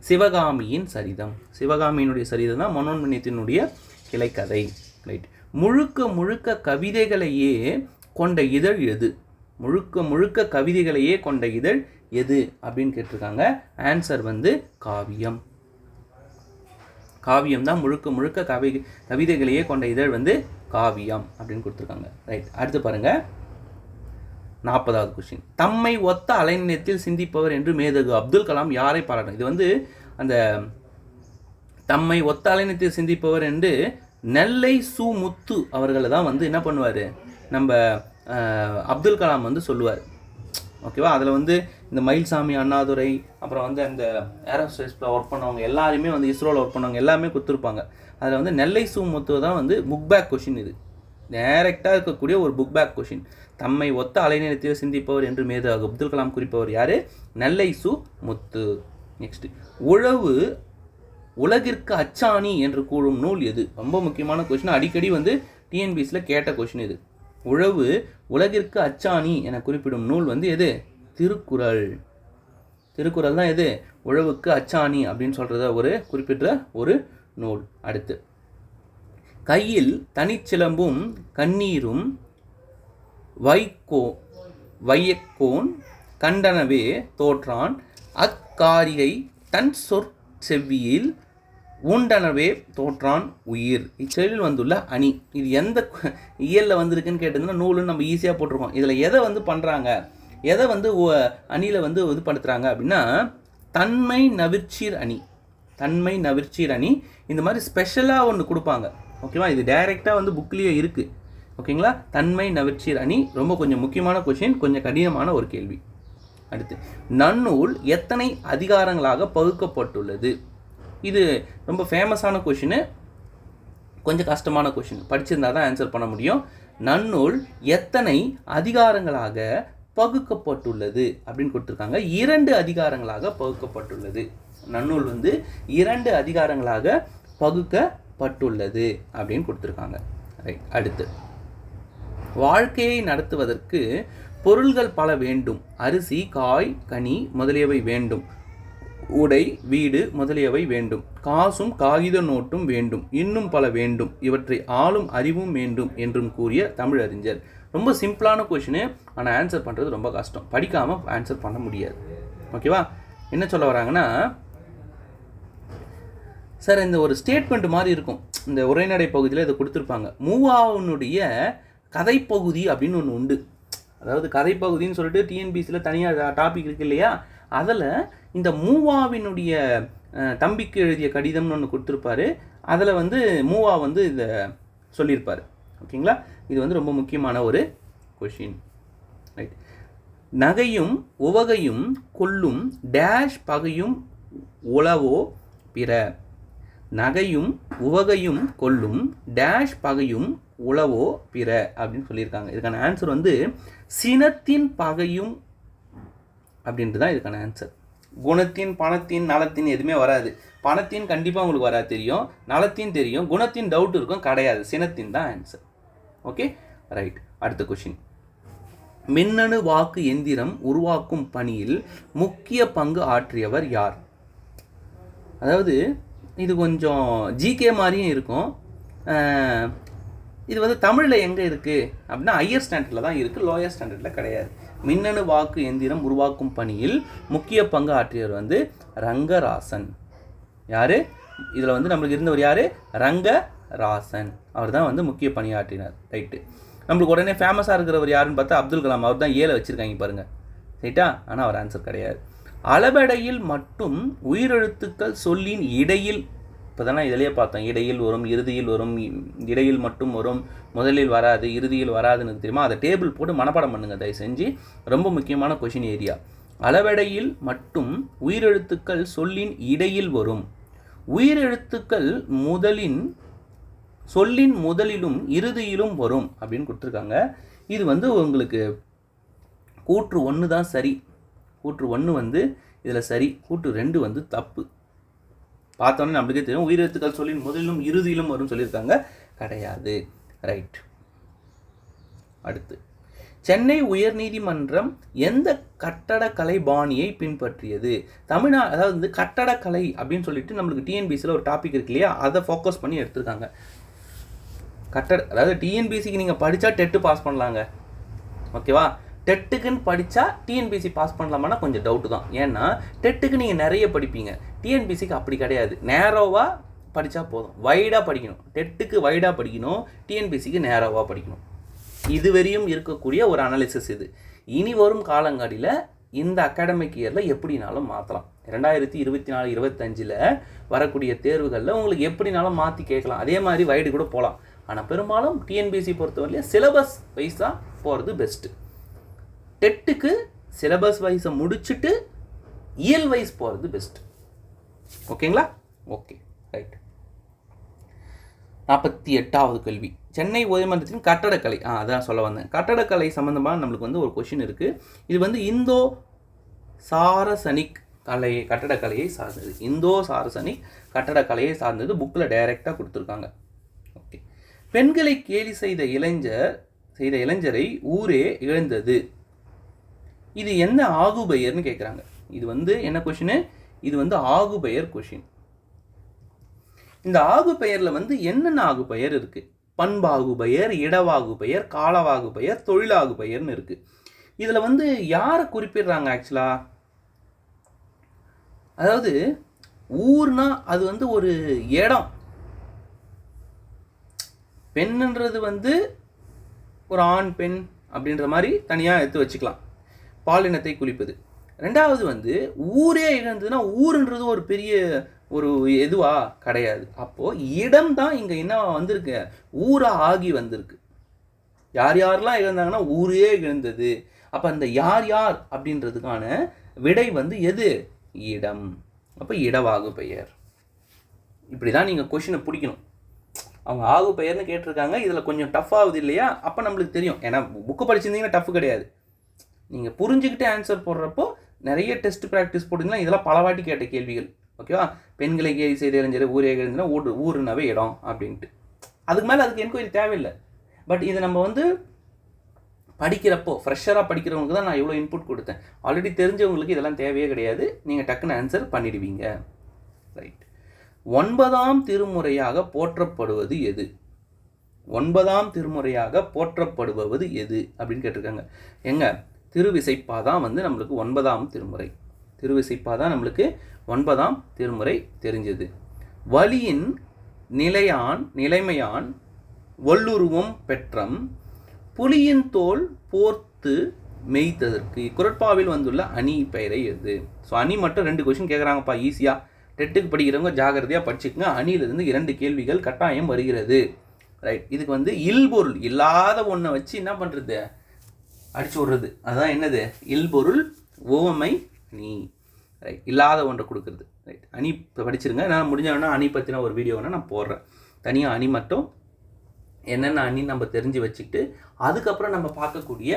சிவகாமியின் சரிதம். சிவகாமியினுடைய சரிதம் தான் மனோன்மணியத்தினுடைய கிளைக்கதை. ரைட். முழுக்க கவிதைகளையே கொண்ட இதழ் எது? முழுக்க கவிதைகளையே கொண்ட இதழ் எது அப்படின்னு கேட்டிருக்காங்க. ஆன்சர் வந்து காவியம். காவியம் தான் முழுக்க கவிதைகளையே கொண்ட இதழ் வந்து காவியம் அப்படின்னு கொடுத்துருக்காங்க. ரைட். அடுத்து பாருங்க, 40வது கொஸ்டின். தம்மை ஒத்த அலைநிலையத்தில் சிந்திப்பவர் என்று மேதகு அப்துல் கலாம் யாரை பாராட்டணும்? இது வந்து அந்த தம்மை ஒத்த அலைநிலையத்தில் சிந்திப்பவர் என்று நெல்லை சு முத்து அவர்களை தான் வந்து என்ன பண்ணுவார், நம்ம அப்துல் கலாம் வந்து சொல்லுவார். ஓகேவா? அதில் வந்து இந்த மயில்சாமி அண்ணாதுரை, அப்புறம் வந்து அந்த ஏரோஸ்பேஸில் ஒர்க் பண்ணவங்க எல்லாருமே வந்து இஸ்ரோவில் ஒர்க் பண்ணவங்க எல்லாமே கொடுத்துருப்பாங்க. அதில் வந்து நெல்லை சு முத்து தான் வந்து புக் பேக் கொஷின். இது டைரெக்டாக இருக்கக்கூடிய ஒரு புக் பேக் கொஷின். தம்மை ஒத்த அலைநிலையத்தில் சிந்திப்பவர் என்று மேதகு அப்துல் கலாம் குறிப்பவர் யார்? நெல்லை சு முத்து. நெக்ஸ்ட், உழவு உலகிற்கு அச்சாணி என்று கூறும் நூல் எது? ரொம்ப முக்கியமான கொஷின், அடிக்கடி வந்து டிஎன்பிஎஸ்சியில் கேட்ட கொஷின் இது. உழவு உலகிற்கு அச்சாணி என குறிப்பிடும் நூல் வந்து எது? திருக்குறள். திருக்குறள் தான் எது? உழவுக்கு அச்சாணி அப்படின்னு சொல்கிறத ஒரு குறிப்பிட்ட ஒரு நூல். அடுத்து, கையில் தனிச்சிலம்பும் கண்ணீரும் வையக்கோன் கண்டனவே தோற்றான் அக்காரிகை தன் செவ்வியில் ஊண்டனவே தோற்றான் உயிர். இச்செயலில் வந்துள்ள அணி. இது எந்த இயலில் வந்திருக்குன்னு கேட்டிருந்தோம்னா நூலுன்னு நம்ம ஈஸியாக போட்டிருக்கோம். இதில் எதை வந்து பண்ணுறாங்க, எதை வந்து அணியில் வந்து இது படுத்துகிறாங்க அப்படின்னா தன்மை நவிர்ச்சீர் அணி. தன்மை நவிர்ச்சீர் அணி இந்த மாதிரி ஸ்பெஷலாக ஒன்று கொடுப்பாங்க. ஓகேவா? இது டைரெக்டாக வந்து புக்லேயே இருக்குது. ஓகேங்களா? தன்மை நவிர்ச்சீர் அணி ரொம்ப கொஞ்சம் முக்கியமான கொஷின், கொஞ்சம் கடினமான ஒரு கேள்வி. அடுத்து நன்னூல் எத்தனை அதிகாரங்களாக பகுக்கப்பட்டுள்ளது? இது ரொம்ப ஃபேமஸான கொஷின், கொஞ்சம் கஷ்டமான கொஷின், படிச்சிருந்தா தான் ஆன்சர் பண்ண முடியும். நன்னூல் எத்தனை அதிகாரங்களாக பகுக்கப்பட்டுள்ளது அப்படின்னு கொடுத்துருக்காங்க. 2 அதிகாரங்களாக பகுக்கப்பட்டுள்ளது. நன்னூல் வந்து 2 அதிகாரங்களாக பகுக்கப்பட்டுள்ளது அப்படின்னு கொடுத்துருக்காங்க. ரைட். அடுத்து வாழ்க்கையை நடத்துவதற்கு பொருள்கள் பல வேண்டும். அரிசி, காய், கனி முதலியவை வேண்டும். உடை, வீடு முதலியவை வேண்டும். காசும் காகித நோட்டும் வேண்டும். இன்னும் பல வேண்டும். இவற்றை ஆளும் அறிவும் வேண்டும் என்றும் கூறிய தமிழறிஞர். ரொம்ப சிம்பிளான கொஷினு, ஆனால் ஆன்சர் பண்ணுறது ரொம்ப கஷ்டம். படிக்காமல் ஆன்சர் பண்ண முடியாது. ஓகேவா? என்ன சொல்ல வராங்கன்னா, சார் இந்த ஒரு ஸ்டேட்மெண்ட் மாதிரி இருக்கும், இந்த உரைநடை பகுதியில் இதை கொடுத்துருப்பாங்க. மூவாவினுடைய கதைப்பகுதி அப்படின்னு ஒன்று உண்டு. அதாவது கதைப்பகுதின்னு சொல்லிட்டு டிஎன்பிசியில் தனியாக டாபிக் இருக்கு இல்லையா, அதில் இந்த மூவாவினுடைய தம்பிக்கு எழுதிய கடிதம்னு ஒன்று கொடுத்துருப்பாரு. அதில் வந்து மூவா வந்து இதை சொல்லியிருப்பார். ஓகேங்களா? இது வந்து ரொம்ப முக்கியமான ஒரு கொஷின். ரைட். நகையும் உவகையும் கொல்லும் டேஷ் பகையும் உளவோ பிற. நகையும் உவகையும் கொல்லும் டேஷ் பகையும் உளவோ பிற அப்படின்னு சொல்லியிருக்காங்க. இதுக்கான ஆன்சர் வந்து சினத்தின் பகையும் அப்படின்ட்டு தான் இதுக்கான ஆன்சர். குணத்தின், பணத்தின், நலத்தின் எதுவுமே வராது. பணத்தின் கண்டிப்பாக உங்களுக்கு வராது, தெரியும். நலத்தின் தெரியும். குணத்தின் டவுட் இருக்கும், கிடையாது. சினத்தின் தான் ஆன்சர். Okay, right. அடுத்த கொஷின். மின்னணு வாக்கு எந்திரம் உருவாக்கும் பணியில் முக்கிய பங்கு ஆற்றியவர் யார்? அதாவது இது கொஞ்சம் ஜிகே மாதிரியும் இருக்கும். இது வந்து தமிழில் எங்கே இருக்குது அப்படின்னா ஹையர் ஸ்டாண்டர்டில் தான் இருக்குது, லோயர் ஸ்டாண்டர்டில் கிடையாது. மின்னணு வாக்கு எந்திரம் உருவாக்கும் பணியில் முக்கிய பங்கு ஆற்றியவர் வந்து ரங்கராசன். யார் இதில் வந்து நம்மளுக்கு இருந்தவர்? யார்? ரங்கராசன். அவர் தான் வந்து முக்கிய பணியாற்றினார். ரைட்டு. நம்மளுக்கு உடனே ஃபேமஸாக இருக்கிறவர் யாருன்னு பார்த்தா அப்துல் கலாம். அவர் தான் 7 வச்சுருக்காங்க பாருங்கள். ரைட்டா? ஆனால் அவர் ஆன்சர் கிடையாது. அளபெடையில் மட்டும் உயிரெழுத்துக்கள் சொல்லின் இடையில், இப்போ தானே இதிலேயே பார்த்தோம், இடையில் வரும், இறுதியில் வரும், இடையில் மட்டும் வரும், முதலில் வராது, இறுதியில் வராதுன்னு தெரியுமா? அதை டேபிள் போட்டு மனப்பாடம் பண்ணுங்கள் தயவு செஞ்சு. ரொம்ப முக்கியமான கொஷின் ஏரியா. அளவெடையில் மட்டும் உயிரெழுத்துக்கள் சொல்லின் இடையில் வரும். உயிரெழுத்துக்கள் சொல்லின் முதலிலும் இறுதியிலும் வரும் அப்படின்னு கொடுத்துருக்காங்க. இது வந்து உங்களுக்கு கூற்று 1 தான் சரி. கூற்று 1 வந்து இதில் சரி, கூற்று 2 வந்து தப்பு. பார்த்தோன்னே நம்மளுக்கே தெரியும், உயிரெழுத்துக்கள் சொல்லின் முதலிலும் இறுதியிலும் வரும் சொல்லியிருக்காங்க, கிடையாது. ரைட். அடுத்து, சென்னை உயர்நீதிமன்றம் எந்த கட்டடக்கலை பாணியை பின்பற்றியது? அதாவது கட்டடக்கலை அப்படின்னு சொல்லிட்டு நம்மளுக்கு டிஎன்பிசியில் ஒரு டாபிக் இருக்கு இல்லையா, அதை ஃபோக்கஸ் பண்ணி எடுத்திருக்காங்க. அதாவது டிஎன்பிசிக்கு நீங்கள் படித்தா டெட்டு பாஸ் பண்ணலாங்க. ஓகேவா? டெட்டுக்குன்னு படித்தா டிஎன்பிசி பாஸ் பண்ணலாமான்னா கொஞ்சம் டவுட்டு தான். ஏன்னா டெட்டுக்கு நீங்கள் நிறைய படிப்பீங்க, டிஎன்பிசிக்கு அப்படி கிடையாது. நேரோவாக படித்தா போதும். வைடாக படிக்கணும். டெட்டுக்கு வைடாக படிக்கணும், டிஎன்பிசிக்கு நேரோவாக படிக்கணும். இதுவரையும் இருக்கக்கூடிய ஒரு அனாலிசிஸ் இது. இனி வரும் காலங்களில் இந்த அகாடமிக் இயரில் எப்படினாலும் மாற்றலாம். 2024-25 வரக்கூடிய தேர்வுகளில் உங்களுக்கு எப்படினாலும் மாற்றி கேட்கலாம். அதே மாதிரி வைடு கூட போகலாம். ஆனால் பெரும்பாலும் டிஎன்பிசி பொறுத்தவரையிலே சிலபஸ் வைஸாக போகிறது பெஸ்ட்டு. டெட்டுக்கு சிலபஸ் வைஸை முடிச்சுட்டு இயல் வைஸ் போகிறது பெஸ்ட். ஓகேங்களா? Okay, right. 48வது கேள்வி. சென்னை உயர்நீதிமன்றத்தின் கட்டடக்கலை, அதான் சொல்ல வந்தேன். கட்டடக்கலை சம்மந்தமாக நம்மளுக்கு வந்து ஒரு கொஷின் இருக்குது. இது வந்து இந்தோ சாரசனிக் கட்டடக்கலையை சார்ந்தது. இந்தோ சாரசனிக் கட்டடக்கலையை சார்ந்தது. புக்கில் டைரெக்டாக கொடுத்துருக்காங்க. ஓகே. பெண்களை கேலி செய்த இளைஞரை ஊரே இழந்தது. இது என்ன ஆகுபெயர்னு கேட்குறாங்க. இது வந்து என்ன கொஷின்? இது வந்து ஆகுபெயர் கொஷின். இந்த ஆகுபெயரில் வந்து என்னென்ன ஆகுபெயர் இருக்குது? பண்பாகுபெயர், இடவாகுபெயர், காலவாகுபெயர், தொழிலாகுபெயர்னு இருக்குது. இதில் வந்து யாரை குறிப்பிடுறாங்க ஆக்சுவலாக? அதாவது ஊர்னா அது வந்து ஒரு இடம். பெண்ணுன்றது வந்து ஒரு ஆண் பெண் அப்படின்ற மாதிரி தனியாக எடுத்து வச்சுக்கலாம், பாலினத்தை குறிப்பது. ரெண்டாவது வந்து ஊரே இழந்ததுன்னா ஊருன்றது ஒரு பெரிய ஒரு எதுவா கிடையாது. அப்போது இடம் தான் இங்கே என்ன வந்திருக்கு? ஊரா ஆகி வந்திருக்கு. யார் யாரெல்லாம் இழந்தாங்கன்னா ஊரே இழந்தது. அப்போ அந்த யார் யார் அப்படின்றதுக்கான விடை வந்து எது? இடம். அப்போ இடவாகு பெயர். இப்படி தான் நீங்கள் கொஷினை பிடிக்கணும். அவங்க ஆகு பெயர்னு கேட்டிருக்காங்க, இதில் கொஞ்சம் டஃப் ஆகுது இல்லையா? அப்போ நம்மளுக்கு தெரியும். ஏன்னா புக்கு படிச்சிருந்தீங்கன்னா டஃப் கிடையாது. நீங்கள் புரிஞ்சுக்கிட்டு ஆன்சர் போடுறப்போ நிறைய டெஸ்ட் ப்ராக்டிஸ் போட்டிங்கன்னா இதெல்லாம் பல வாட்டி கேட்ட கேள்விகள். ஓகேவா? பெண்களை கேலி செய்து அறிஞர் ஊரே எழுதுனா ஊருனாவே இடம் அப்படின்ட்டு. அதுக்கு மேலே அதுக்கு என்கொயரி தேவையில்லை. பட் இதை நம்ம வந்து படிக்கிறப்போ ஃப்ரெஷராக படிக்கிறவங்களுக்கு தான் நான் இவ்வளோ இன்புட் கொடுத்தேன். ஆல்ரெடி தெரிஞ்சவங்களுக்கு இதெல்லாம் தேவையே கிடையாது. நீங்கள் டக்குன்னு ஆன்சர் பண்ணிடுவீங்க. ரைட். 9ஆம் திருமுறையாக போற்றப்படுவது எது? 9ஆம் திருமுறையாக போற்றப்படுவது எது அப்படின்னு கேட்டிருக்காங்க. எங்க திருவிசைப்பா தான் வந்து நம்மளுக்கு 9ஆம் திருமுறை. திருவிசைப்பா தான் நம்மளுக்கு 9ஆம் திருமுறை தெரிஞ்சது. வலியின் நிலைமையான் வல்லுருவம் பெற்றம் புலியின் தோல் போர்த்து மெய்த்ததற்கு குரட்பாவில் வந்துள்ள அணி பெயரை எது? ஸோ அணி மட்டும் 2 கொஸ்டின் கேட்குறாங்கப்பா. ஈஸியாக டெட்டுக்கு படிக்கிறவங்க ஜாகிரதையாக படிச்சுக்கங்க. அணியிலிருந்து 2 கேள்விகள் கட்டாயம் வருகிறது. ரைட். இதுக்கு வந்து இல்பொருள் இல்லாத ஒன்றை வச்சு என்ன பண்ணுறது? அடிச்சு விடுறது. அதுதான் என்னது? இல்பொருள் ஓமை அணி. ரைட். இல்லாத ஒன்றை கொடுக்குறது. ரைட். அணி படிச்சிருங்க. நான் முடிஞ்சவொன்னா அணி பற்றின ஒரு வீடியோ வேணால் நான் போடுறேன். தனியாக அணி மட்டும் என்னென்ன அணி நம்ம தெரிஞ்சு வச்சுக்கிட்டு அதுக்கப்புறம் நம்ம பார்க்கக்கூடிய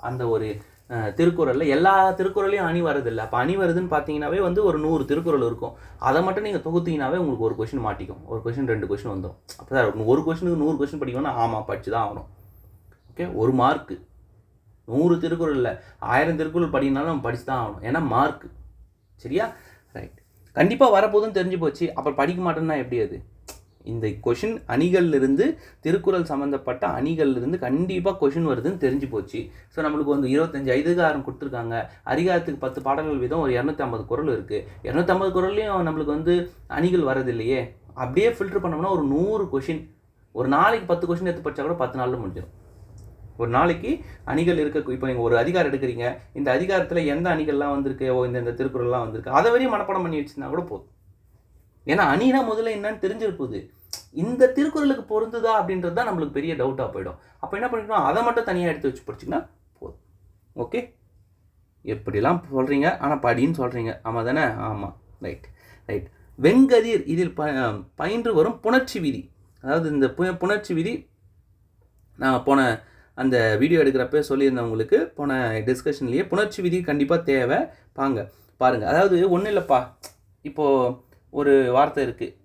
அந்த ஒரு திருக்குறளில் எல்லா திருக்குறளையும் அணி வரதில்லை. அப்போ அணி வருதுன்னு பார்த்தீங்கன்னாவே வந்து ஒரு 100 திருக்குறள் இருக்கும். அதை மட்டும் நீங்கள் தொகுத்தீங்கன்னாவே உங்களுக்கு ஒரு கொஷின் மாட்டிக்கும். ஒரு கொஷின் 2 கொஷின் வந்துடும். அப்போ தான் ஒரு கொஷினுக்கு 100 கொஷின் படிக்கணும்னா ஆமாம் படித்து தான் ஆகணும். ஓகே. 1 மார்க்கு 100 திருக்குறளில் 1000 திருக்குறள் படினாலும் நம்ம படித்து தான் ஆகணும். ஏன்னா மார்க்கு. சரியா? ரைட். கண்டிப்பாக வரப்போதுன்னு தெரிஞ்சு போச்சு. அப்புறம் படிக்க மாட்டேன்னா எப்படி? அது இந்த கொஷின் அணிகள்லேருந்து திருக்குறள் சம்மந்தப்பட்ட அணிகள்லேருந்து கண்டிப்பாக கொஷின் வருதுன்னு தெரிஞ்சு போச்சு. ஸோ நம்மளுக்கு வந்து 25 அதிகாரம் கொடுத்துருக்காங்க. அதிகாரத்துக்கு 10 பாடல்கள் வீதம் ஒரு 250 குறள் இருக்குது. 250 குறள்லையும் நம்மளுக்கு வந்து அணிகள் வரதில்லையே. அப்படியே ஃபில்டர் பண்ணோம்னா ஒரு 100 கொஷின், ஒரு நாளைக்கு 10 கொஷின் எடுத்து படித்தா கூட 10 நாளில் முடிஞ்சிடும். ஒரு நாளைக்கு அணிகள் இருக்க. இப்போ நீங்கள் ஒரு அதிகாரம் எடுக்கிறீங்க, இந்த அதிகாரத்தில் எந்த அணிகள்லாம் வந்திருக்கு, இந்த திருக்குறள்லாம் வந்திருக்கு, அதை வரையும் மனப்பாடம் பண்ணி வச்சுருந்தா கூட போதும். ஏன்னா அணினா முதல்ல என்னன்னு தெரிஞ்சிருப்போது. இந்த திருக்குறளுக்கு பொருந்துதா அப்படின்றது தான் நம்மளுக்கு பெரிய டவுட்டாக போயிடும். அப்போ என்ன பண்ணிக்கணும்? அதை மட்டும் தனியாக எடுத்து வச்சு படிச்சிங்கன்னா போதும். ஓகே. எப்படிலாம் சொல்கிறீங்க, ஆனால் படின்னு சொல்கிறீங்க. ஆமாம் தானே? ஆமாம். ரைட். ரைட். வெங்கதிர் இதில் பயின்று வரும் புணர்ச்சி விதி. அதாவது இந்த புணர்ச்சி விதி நான் போன அந்த வீடியோ எடுக்கிறப்ப சொல்லியிருந்தவங்களுக்கு போன டிஸ்கஷன்லேயே புணர்ச்சி விதி கண்டிப்பாக தேவை. பாருங்கள். அதாவது ஒன்றும் இல்லைப்பா. இப்போது ஒரு வார்த்தை இருக்குது.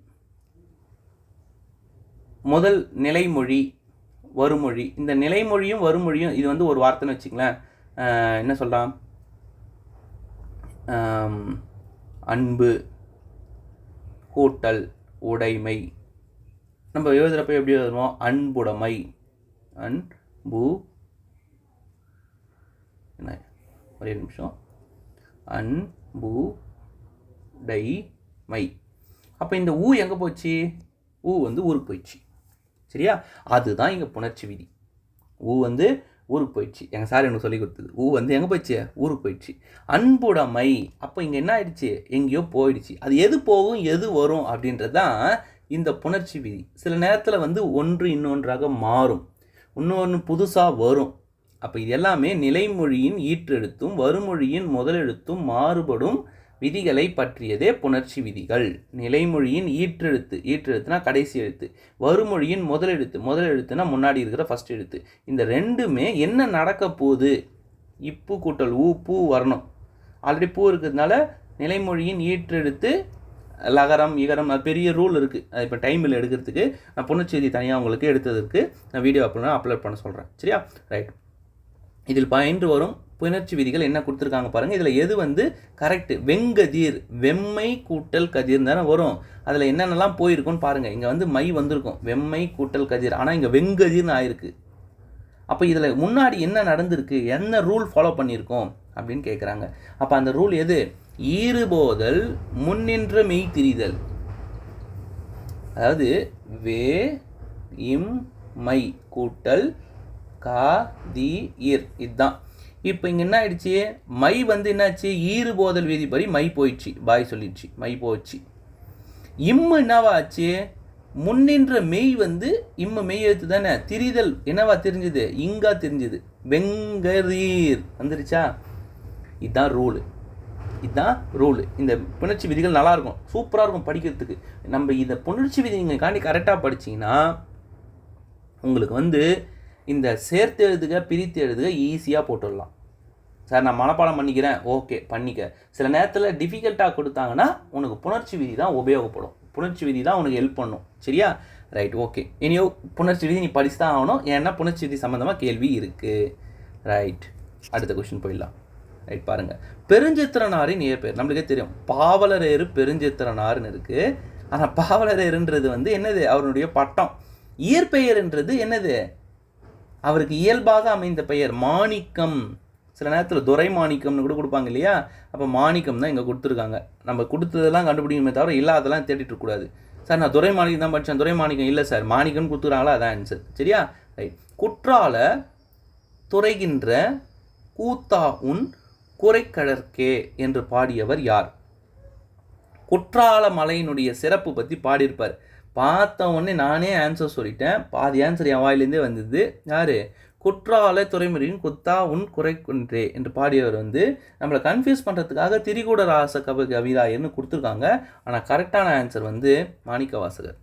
முதல் நிலைமொழி வருமொழி. இந்த நிலைமொழியும் வருமொழியும் இது வந்து ஒரு வார்த்தைன்னு வச்சுங்களேன். என்ன சொல்லலாம்? அன்பு கூட்டல் உடைமை. நம்ம எழுதுகிறப்ப எப்படி எழுதுவோம்? அன்புடைமை. அன்பு. என்ன? ஒரே நிமிஷம். அன்பு மை. அப்போ இந்த ஊ எங்கே போச்சு? ஊ வந்து ஊருக்கு போயிடுச்சு. சரியா? அதுதான் இங்கே புணர்ச்சி விதி. ஊ வந்து ஊருக்கு போயிடுச்சு. எங்கள் சார் எனக்கு சொல்லி கொடுத்தது. ஊ வந்து எங்கே போயிடுச்சு? ஊருக்கு போயிடுச்சு. அன்புடைமை. அப்போ இங்கே என்ன ஆயிடுச்சு? எங்கேயோ போயிடுச்சு. அது எது போகும் எது வரும் அப்படின்றது தான் இந்த புணர்ச்சி விதி. சில நேரத்தில் வந்து ஒன்று இன்னொன்றாக மாறும், இன்னொன்று புதுசாக வரும். அப்போ இது எல்லாமே நிலைமொழியின் ஈற்றெழுத்தும் வருமொழியின் முதலெழுத்தும் மாறுபடும் விதிகளை பற்றியதே புணர்ச்சி விதிகள். நிலைமொழியின் ஈற்றெழுத்துனா கடைசி எழுத்து, வருமொழியின் முதலெழுத்துனா முன்னாடி இருக்கிற ஃபர்ஸ்ட் எழுத்து. இந்த ரெண்டுமே என்ன நடக்க போகுது? இப்பு கூட்டல் ஊ, பூ வரணும். ஆல்ரெடி பூ இருக்கிறதுனால நிலைமொழியின் ஈற்றெழுத்து லகரம் இகரம் பெரிய ரூல் இருக்குது. அது இப்போ டைமில் எடுக்கிறதுக்கு நான் புணர்ச்சி விதி தனியாக உங்களுக்கு எடுத்ததுக்கு நான் வீடியோ அப்லோட் பண்ண சொல்கிறேன். சரியா? ரைட். இதில் பயின்று வரும் புணர்ச்சி விதிகள் என்ன கொடுத்துருக்காங்க பாருங்கள். இதில் எது வந்து கரெக்டு? வெங்கதிர், வெம்மை கூட்டல் கதிர் தானே வரும். அதில் என்னென்னலாம் போயிருக்குன்னு பாருங்கள். இங்கே வந்து மை வந்திருக்கும், வெம்மை கூட்டல் கதிர். ஆனால் இங்கே வெங்கதிர்னு ஆயிருக்கு. அப்போ இதில் முன்னாடி என்ன நடந்திருக்கு, என்ன ரூல் ஃபாலோ பண்ணியிருக்கோம் அப்படின்னு கேட்குறாங்க. அப்போ அந்த ரூல் எது? ஈறுபோதல் முன்னின்ற மெய் திரிதல். அதாவது வே இம் மை கூட்டல் கா தி ஈர். இதுதான். இப்போ இங்கே என்ன ஆயிடுச்சு? மை வந்து என்னாச்சு? ஈறுபோதல் விதிப்படி மை போயிடுச்சு. பாய் சொல்லிடுச்சு, மை போயிடுச்சு. இம்மு என்னவாச்சு? முன்னின்ற மெய் வந்து இம்ம மெய் எழுத்து தானே, திரிதல் என்னவா தெரிஞ்சுது, இங்கா தெரிஞ்சுது. வெங்கரீர் வந்துருச்சா. இதுதான் ரூலு. இந்த புணர்ச்சி விதிகள் நல்லாயிருக்கும், சூப்பராக இருக்கும் படிக்கிறதுக்கு. நம்ம இந்த புணர்ச்சி விதி நீங்கள் காண்டி கரெக்டாக படிச்சிங்கன்னா உங்களுக்கு வந்து இந்த சேர்த்து எழுதுக பிரித்து எழுதுக ஈஸியாக போட்டுடலாம். சார் நான் மனப்பாடம் பண்ணிக்கிறேன், ஓகே பண்ணிக்க. சில நேரத்தில் டிஃபிகல்ட்டாக கொடுத்தாங்கன்னா உனக்கு புணர்ச்சி விதி தான் உபயோகப்படும், புணர்ச்சி விதி தான் உனக்கு ஹெல்ப் பண்ணும். சரியா, ரைட், ஓகே. இனியோ புணர்ச்சி விதி நீ படிச்சு தான் ஆகணும், ஏன்னா புணர்ச்சி விதி சம்மந்தமாக கேள்வி இருக்குது. ரைட், அடுத்த கொஸ்டின் போயிடலாம். ரைட், பாருங்கள். பெருஞ்சித்திரனாரின் இயற்பெயர் நம்மளுக்கே தெரியும், பாவலரேறு பெருஞ்சித்திரனார்னு இருக்குது. ஆனால் பாவலரேறுன்றது வந்து என்னது, அவருடைய பட்டம். இயற்பெயர்ன்றது என்னது, அவருக்கு இயல்பாக அமைந்த பெயர். மாணிக்கம், சில நேரத்தில் துரை மாணிக்கம்னு கூட கொடுப்பாங்க இல்லையா, அப்போ மாணிக்கம் தான் இங்கே கொடுத்துருக்காங்க. நம்ம கொடுத்ததெல்லாம் கண்டுபிடிக்குமே தவிர இல்லாதெல்லாம் தேடிட்டு இருக்கக்கூடாது. சார் நான் துரை மாணிக்கம் தான் படித்தேன், துரை மாணிக்கம் இல்லை சார், மாணிக்கம்னு கொடுத்துருக்காங்களா, அதான் ஆன்சர். சரியா, ரைட். குற்றால துறைகின்ற கூத்தா உன் குறைக்கடற்கே என்று பாடியவர் யார்? குற்றால மலையினுடைய சிறப்பு பற்றி பாடியிருப்பார். பார்த்த உடனே நானே ஆன்சர் சொல்லிட்டேன், பாதி ஆன்சர் என் வாயிலேருந்தே வந்தது. யார்? குற்றால துறைமுறையின் குத்தா உன் குறைக்குன்றே என்று பாடியவர் வந்து நம்மளை கன்ஃபியூஸ் பண்ணுறதுக்காக திரிகூட ராச கவிராயர்னு கொடுத்துருக்காங்க. ஆனால் கரெக்டான ஆன்சர் வந்து மாணிக்க வாசகர்.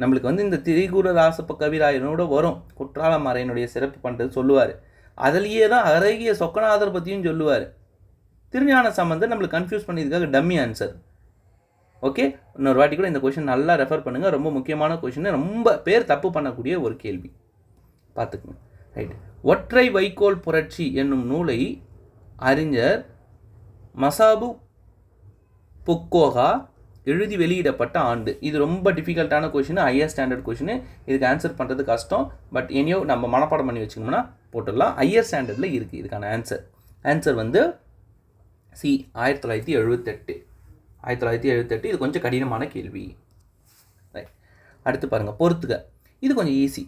நம்மளுக்கு வந்து இந்த திரிகூட ராச கவிராயனோட வரும் குற்றால மலையினுடைய சிறப்பு பண்ணுறது சொல்லுவார். அதுலேயே தான் அழகிய சொக்கநாதர் பற்றியும் சொல்லுவார். திருஞான சம்பந்தர் நம்மளுக்கு கன்ஃபியூஸ் பண்ணியதுக்காக டம்மி ஆன்சர். ஓகே, இன்னொரு வாட்டி கூட இந்த கொஷின் நல்லா ரெஃபர் பண்ணுங்கள், ரொம்ப முக்கியமான கொஷின், ரொம்ப பேர் தப்பு பண்ணக்கூடிய ஒரு கேள்வி, பார்த்துக்குங்க. ரைட். ஒற்றை வைக்கோல் புரட்சி என்னும் நூலை அறிஞர் மசாபு புக்கோகா எழுதி வெளியிடப்பட்ட ஆண்டு. இது ரொம்ப டிஃபிகல்ட்டான கொஷின், ஹையர் ஸ்டாண்டர்ட் கொஷின், இதுக்கு ஆன்சர் பண்ணுறது கஷ்டம். பட் எனியோ நம்ம மனப்பாடம் பண்ணி வச்சுக்கணும்னா போட்டுடலாம். ஹையர் ஸ்டாண்டர்டில் இருக்குது இதுக்கான ஆன்சர் வந்து சி 1978. 1978. இது கொஞ்சம் கடினமான கேள்வி. ரைட், அடுத்து பாருங்கள், பொறுத்துக. இது கொஞ்சம் ஈஸி.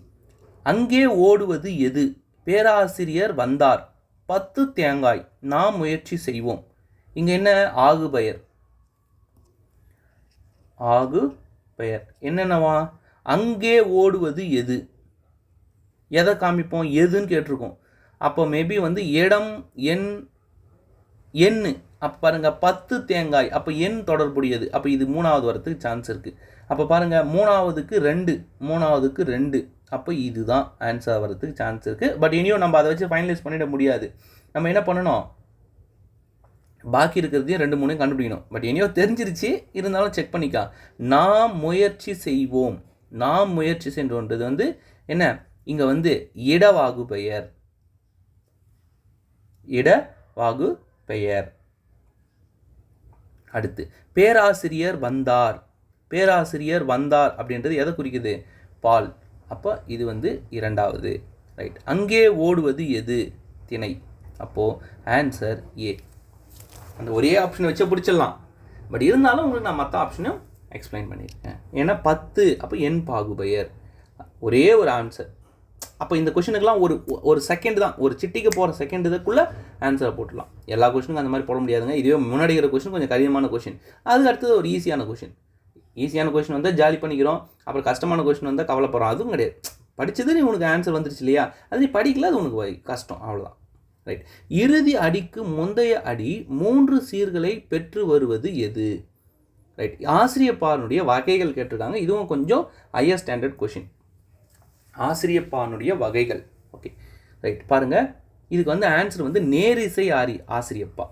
அங்கே ஓடுவது எது? பேராசிரியர் வந்தார், 10 தேங்காய், நாம் முயற்சி செய்வோம். இங்கே என்ன? ஆகு பெயர் என்னென்னவா? அங்கே ஓடுவது எது? எதை காமிப்போம்? எதுன்னு கேட்டிருக்கோம். அப்போ மேபி வந்து இடம், எண்ணு. அப்போ பாருங்கள், 10 தேங்காய், அப்போ எண் தொடர்புடையது. அப்போ இது 3வது வரத்துக்கு சான்ஸ் இருக்குது. அப்போ பாருங்கள், 3வதுக்கு 2, அப்போ இதுதான் ஆன்சர் வரத்துக்கு சான்ஸ் இருக்குது. பட் இனியும் நம்ம அதை வச்சு ஃபைனலைஸ் பண்ணிட முடியாது. நம்ம என்ன பண்ணணும், பாக்கி இருக்கிறதையும் 2, 3 கண்டுபிடிக்கணும். பட் இனியோ தெரிஞ்சிருச்சு, இருந்தாலும் செக் பண்ணிக்கா. நாம் முயற்சி செய்வோம், நாம் முயற்சி சென்றோன்றது வந்து என்ன? இங்கே வந்து இடவாகு பெயர். அடுத்து பேராசிரியர் வந்தார் அப்படின்றது எதை குறிக்குது? பால். அப்போ இது வந்து 2வது. ரைட். அங்கே ஓடுவது எது? திணை. அப்போது ஆன்சர் ஏ. அந்த ஒரே ஆப்ஷனை வச்சு பிடிச்சிடலாம். பட் இருந்தாலும் உங்களுக்கு நான் மற்ற ஆப்ஷனும் எக்ஸ்பிளைன் பண்ணியிருக்கேன். ஏன்னா 10 அப்போ என் பாகுபெயர், ஒரே ஒரு ஆன்சர். அப்போ இந்த கொஷினுக்கெல்லாம் ஒரு செகண்ட் தான், ஒரு சிட்டிக்கு போகிற செகண்ட் இதுக்குள்ளே ஆன்சரை போட்டுடலாம். எல்லா கொஷினுக்கும் அந்த மாதிரி போட முடியாதுங்க. இதுவே முன்னாடி இருக்கிற கொஷின் கொஞ்சம் கடினமான கொஷின், அதுக்கு அடுத்தது ஒரு ஈஸியான கொஷின் வந்தால் ஜாலி பண்ணிக்கிறோம். அப்புறம் கஷ்டமான கொஷின் வந்தால் கவலைப்படுறோம், அதுவும் கிடையாது. படித்தது நீ உனக்கு ஆன்சர் வந்துருச்சு இல்லையா, அது நீ படிக்கல, அது உனக்கு கஷ்டம், அவ்வளோதான். ரைட். இறுதி அடிக்கு முந்தைய அடி 3 சீர்களை பெற்று வருவது எது? ரைட். ஆசிரியப்பானுடைய வகைகள் கேட்டிருக்காங்க. இதுவும் கொஞ்சம் ஹையர் ஸ்டாண்டர்ட் கொஷின். ஆசிரியப்பானுடைய வகைகள். Okay, right. பாருங்கள், இதுக்கு வந்து ஆன்சர் வந்து நேரிசை ஆசிரியப்பா.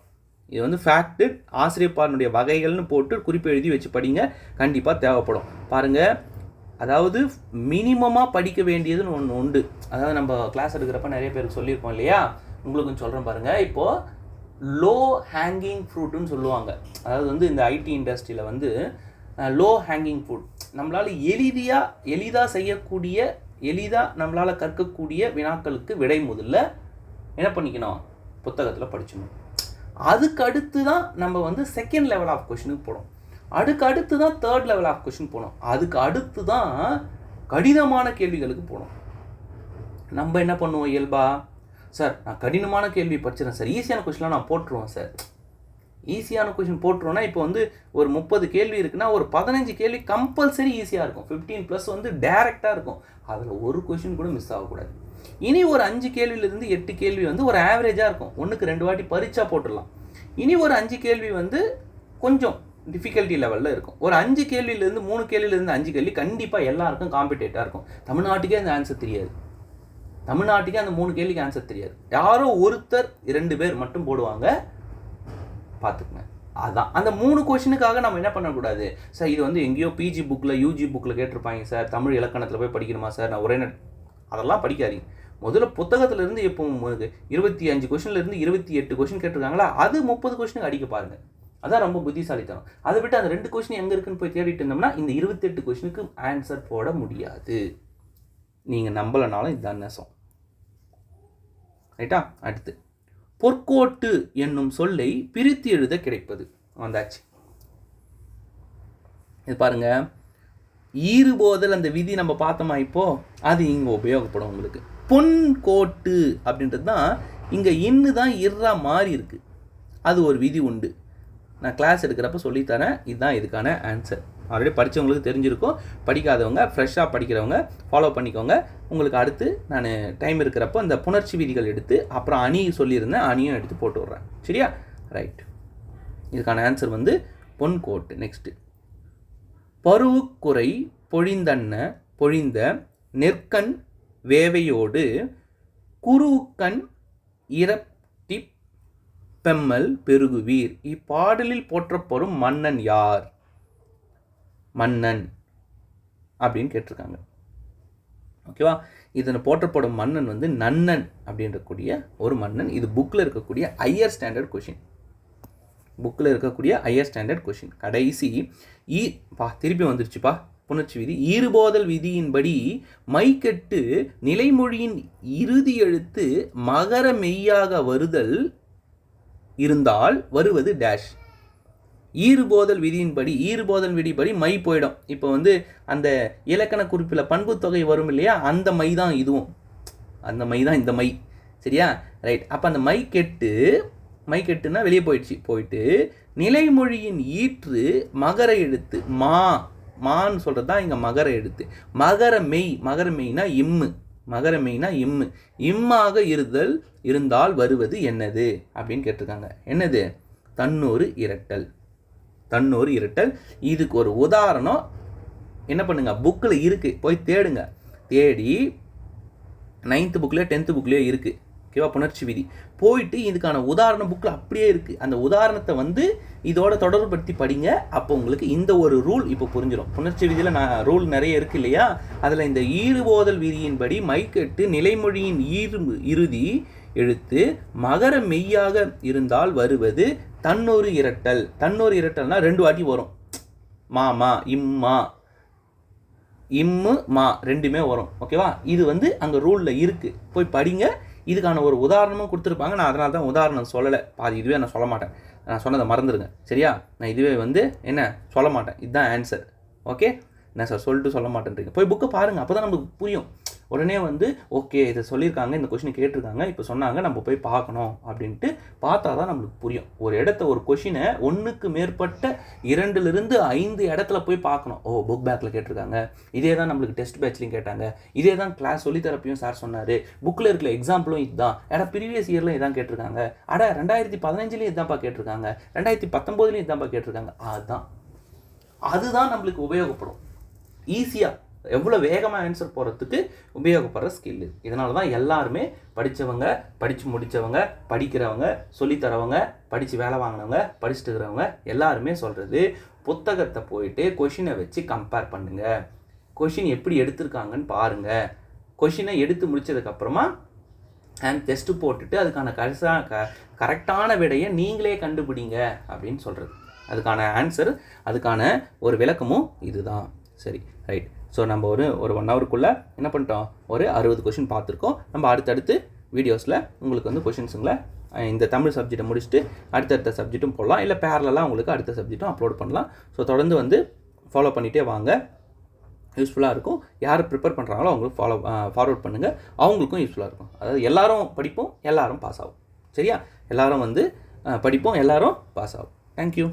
இது வந்து ஃபேக்டு. ஆசிரியப்பானுடைய வகைகள்னு போட்டு குறிப்பு எழுதி வச்சு படிங்க, கண்டிப்பாக தேவைப்படும். பாருங்கள், அதாவது மினிமமாக படிக்க வேண்டியதுன்னு ஒன்று உண்டு. அதாவது நம்ம கிளாஸ் எடுக்கிறப்ப நிறைய பேருக்கு சொல்லியிருக்கோம் இல்லையா, உங்களுக்கும் சொல்கிறேன் பாருங்கள். இப்போது லோ ஹேங்கிங் ஃப்ரூட்டுன்னு சொல்லுவாங்க. அதாவது வந்து இந்த ஐடி இண்டஸ்ட்ரியில் வந்து லோ ஹேங்கிங் ஃப்ரூட், நம்மளால் எளிதாக செய்யக்கூடிய, எளிதாக நம்மளால் கற்கக்கூடிய வினாக்களுக்கு விடை முதல்ல என்ன பண்ணிக்கணும், புத்தகத்தில் படிச்சுக்கணும். அதுக்கு அடுத்து தான் நம்ம வந்து செகண்ட் லெவல் ஆஃப் கொஷினுக்கு போகணும். அதுக்கு அடுத்து தான் தேர்ட் லெவல் ஆஃப் கொஷின் போகணும். அதுக்கு அடுத்து தான் கடினமான கேள்விகளுக்கு போகணும். நம்ம என்ன பண்ணுவோம் இயல்பா, சார் நான் கடினமான கேள்வி படிச்சிடறேன் சார், ஈஸியான கொஷின்லாம் நான் போட்டுருவேன் சார். ஈஸியான கொஷின் போட்டுருவோன்னா இப்போ வந்து ஒரு 30 கேள்வி இருக்குன்னா ஒரு 15 கேள்வி கம்பல்சரி ஈஸியாக இருக்கும். 15+ வந்து டேரெக்டாக இருக்கும். அதில் ஒரு கொஷின் கூட மிஸ் ஆகக்கூடாது. இனி ஒரு 5 கேள்வியிலேருந்து 8 கேள்வி வந்து ஒரு ஆவரேஜாக இருக்கும். 1க்கு 2 வாட்டி பரீட்சா போட்டுடலாம். இனி ஒரு 5 கேள்வி வந்து கொஞ்சம் டிஃபிகல்ட்டி லெவலில் இருக்கும். ஒரு 5 கேள்வியிலேருந்து 3 கேள்வியிலேருந்து 5 கேள்வி கண்டிப்பாக எல்லாருக்கும் காம்படேட்டாக இருக்கும். தமிழ்நாட்டுக்கே அந்த ஆன்சர் தெரியாது. தமிழ்நாட்டுக்கே அந்த 3 கேள்விக்கு ஆன்சர் தெரியாது. யாரோ ஒருத்தர் 2 பேர் மட்டும் போடுவாங்க, பார்த்துக்குங்க. அதான் அந்த 3 கொஷினுக்காக நம்ம என்ன பண்ணக்கூடாது, சார் இது வந்து எங்கேயோ பிஜி புக்கில் யூஜி புக்கில் கேட்டிருப்பாங்க சார், தமிழ் இலக்கணத்தில் போய் படிக்கணுமா சார், நான் ஒரே அதெல்லாம் படிக்காதீங்க. முதல்ல புத்தகத்திலேருந்து எப்போ 25 கொஷின்லேருந்து 28 கொஷின் கேட்டிருக்காங்களா, அது 30 கொஷினுக்கு அடிக்க பாருங்கள். அதான் ரொம்ப புத்திசாலித்தனம். அதை விட்டு அந்த 2 கொஷின் எங்கே இருக்குன்னு போய் தேடிட்டு இருந்தோம்னா இந்த 28 கொஷினுக்கு ஆன்சர் போட முடியாது. நீங்கள் நம்பலனாலும் இதுதான் நெசம். ரைட்டா? அடுத்து பொற்கோட்டு என்னும் சொல்லை பிரித்து எழுத கிடைப்பது வந்தாச்சு. இது பாருங்க, ஈறுபோதல் அந்த விதி நம்ம பார்த்தோமா இப்போ, அது இங்கே உபயோகப்படும் உங்களுக்கு. பொன்கோட்டு அப்படின்றது தான் இங்கே இன்னு தான் இர்றா மாறி இருக்கு. அது ஒரு விதி உண்டு. நான் கிளாஸ் எடுக்கிறப்ப சொல்லித்தரேன். இதுதான் இதுக்கான ஆன்சர். ஆல்ரெடி படித்தவங்களுக்கு தெரிஞ்சிருக்கும். படிக்காதவங்க ஃப்ரெஷ்ஷாக படிக்கிறவங்க ஃபாலோ பண்ணிக்கோங்க. உங்களுக்கு அடுத்து நான் டைம் இருக்கிறப்போ இந்த புணர்ச்சி விதிகள் எடுத்து அப்புறம் அணி சொல்லியிருந்தேன், அணியும் எடுத்து போட்டு விட்றேன். சரியா? ரைட். இதுக்கான ஆன்சர் வந்து பொன்கோட்டு. நெக்ஸ்ட்டு, பருவுக்குறை பொழிந்த நெற்கண் வேவையோடு குருவுக்கண் இரட்டி பெம்மல் பெருகுவீர். இப்பாடலில் போற்றப்படும் மன்னன் யார்? மன்னன் அப்படின்னு கேட்டிருக்காங்க. ஓகேவா? இதில் போற்றப்படும் மன்னன் வந்து நன்னன் அப்படின்றக்கூடிய ஒரு மன்னன். இது புக்கில் இருக்கக்கூடிய ஹையர் ஸ்டாண்டர்ட் கொஷின். புக்கில் இருக்கக்கூடிய ஹையர் ஸ்டாண்டர்ட் கொஷின். கடைசி திருப்பி வந்துருச்சுப்பா புணர்ச்சி விதி. ஈறுபோதல் விதியின்படி மைக்கெட்டு நிலைமொழியின் இறுதி எழுத்து மகர மெய்யாக வருதல் இருந்தால் வருவது டேஷ். ஈறுபோதல் விதிப்படி மை போயிடும். இப்போ வந்து அந்த இலக்கண குறிப்பில் பண்பு தொகை வரும் இல்லையா, அந்த மை தான் இதுவும், அந்த மை தான் இந்த மை. சரியா? ரைட். அப்போ அந்த மைக்கெட்டுனா வெளியே போயிட்டு நிலைமொழியின் ஈற்று மகர எழுத்து மான்னு சொல்கிறது தான் இங்கே மகர எழுத்து. மகர மெய்னா இம்மு இம்மாக இருந்தால் வருவது என்னது அப்படின்னு கேட்டிருக்காங்க. என்னது? தன்னொரு இரட்டல். இதுக்கு ஒரு உதாரணம் என்ன பண்ணுங்க, புக்கில் இருக்குது, போய் தேடுங்க. தேடி 9th புக்லேயோ 10th புக்லேயோ இருக்குது. ஓகேவா? புணர்ச்சி விதி போயிட்டு இதுக்கான உதாரணம் புக்கில் அப்படியே இருக்குது. அந்த உதாரணத்தை வந்து இதோட தொடர்புபடுத்தி படிங்க. அப்போ உங்களுக்கு இந்த ஒரு ரூல் இப்போ புரிஞ்சிடும். புணர்ச்சி விதியில் ரூல் நிறைய இருக்குது இல்லையா, அதில் இந்த ஈறுபோதல் விதியின்படி மைக்கெட்டு நிலைமொழியின் இறுதி எழுத்து மகர மெய்யாக இருந்தால் வருவது தன்னொரு இரட்டல்னா 2 வாட்டி வரும். மாமா இம்மு மா ரெண்டுமே வரும். ஓகேவா? இது வந்து அங்கே ரூலில் இருக்குது, போய் படிங்க. இதுக்கான ஒரு உதாரணமும் கொடுத்துருப்பாங்க. நான் அதனால தான் உதாரணம் சொல்லலை. இதுவே நான் சொல்ல மாட்டேன். நான் சொன்னதை மறந்துடுங்க. சரியா? நான் இதுவே வந்து என்ன சொல்ல மாட்டேன். இதுதான் ஆன்சர். ஓகே? என்ன சார் சொல்லிட்டு சொல்ல மாட்டேன்றீங்க? போய் புக்கை பாருங்கள், அப்போ தான் நமக்கு புரியும். உடனே வந்து ஓகே இதை சொல்லியிருக்காங்க, இந்த கொஷின் கேட்டிருக்காங்க, இப்போ சொன்னாங்க, நம்ம போய் பார்க்கணும் அப்படின்ட்டு பார்த்தா தான் நம்மளுக்கு புரியும். ஒரு கொஷினை 1க்கு மேற்பட்ட 2லிருந்து 5 இடத்துல போய் பார்க்கணும். புக் பேக்கில் கேட்டிருக்காங்க, இதே தான் நம்மளுக்கு டெஸ்ட் பேட்ச்லையும் கேட்டாங்க, இதே தான் கிளாஸ் சொல்லித்தரப்பையும் சார் சொன்னார், புக்கில் இருக்கிற எக்ஸாம்பிளும் இதுதான், ப்ரீவியஸ் இயரில் இதான் கேட்டிருக்காங்க, 2015லேயும் இதான்ப்பா கேட்டிருக்காங்க, 2019லேயும் இதான்ப்பா கேட்டிருக்காங்க. அதுதான் நம்மளுக்கு உபயோகப்படும். ஈஸியாக எவ்வளோ வேகமாக ஆன்சர் போகிறதுக்கு உபயோகப்படுற ஸ்கில். இதனால தான் எல்லாருமே படித்தவங்க, படித்து முடித்தவங்க, படிக்கிறவங்க, சொல்லித்தரவங்க, படித்து வேலை வாங்கினவங்க, படிச்சுட்டு இருக்கிறவங்க எல்லாருமே சொல்கிறது, புத்தகத்தை போயிட்டு கொஷினை வச்சு கம்பேர் பண்ணுங்கள், கொஷின் எப்படி எடுத்திருக்காங்கன்னு பாருங்கள், கொஷினை எடுத்து முடித்ததுக்கப்புறமா டெஸ்ட்டு போட்டுட்டு அதுக்கான கரெக்டான விடையை நீங்களே கண்டுபிடிங்க அப்படின்னு சொல்கிறது. அதுக்கான ஆன்சர், அதுக்கான ஒரு விளக்கமும் இதுதான். சரி, ரைட். ஸோ நம்ம ஒரு 1 ஹவருக்குள்ளே என்ன பண்ணிட்டோம், ஒரு 60 கொஷின் பார்த்துருக்கோம். நம்ம அடுத்தடுத்து வீடியோஸில் உங்களுக்கு வந்து கொஷின்ஸுங்களை இந்த தமிழ் சப்ஜெக்டை முடிச்சுட்டு அடுத்தடுத்த சப்ஜெக்ட்டும் போடலாம், இல்லை பேரலாக உங்களுக்கு அடுத்த சப்ஜெக்ட்டும் அப்லோட் பண்ணலாம். ஸோ தொடர்ந்து வந்து ஃபாலோ பண்ணிகிட்டே வாங்க, யூஸ்ஃபுல்லாக இருக்கும். யார் ப்ரிப்பேர் பண்ணுறாங்களோ அவங்களுக்கு ஃபார்வர்ட் பண்ணுங்கள், அவங்களுக்கும் யூஸ்ஃபுல்லாக இருக்கும். அதாவது எல்லாரும் படிப்போம், எல்லாரும் பாஸ் ஆகும். சரியா? எல்லாரும் வந்து படிப்போம், எல்லோரும் பாஸ் ஆகும். தேங்க்யூ.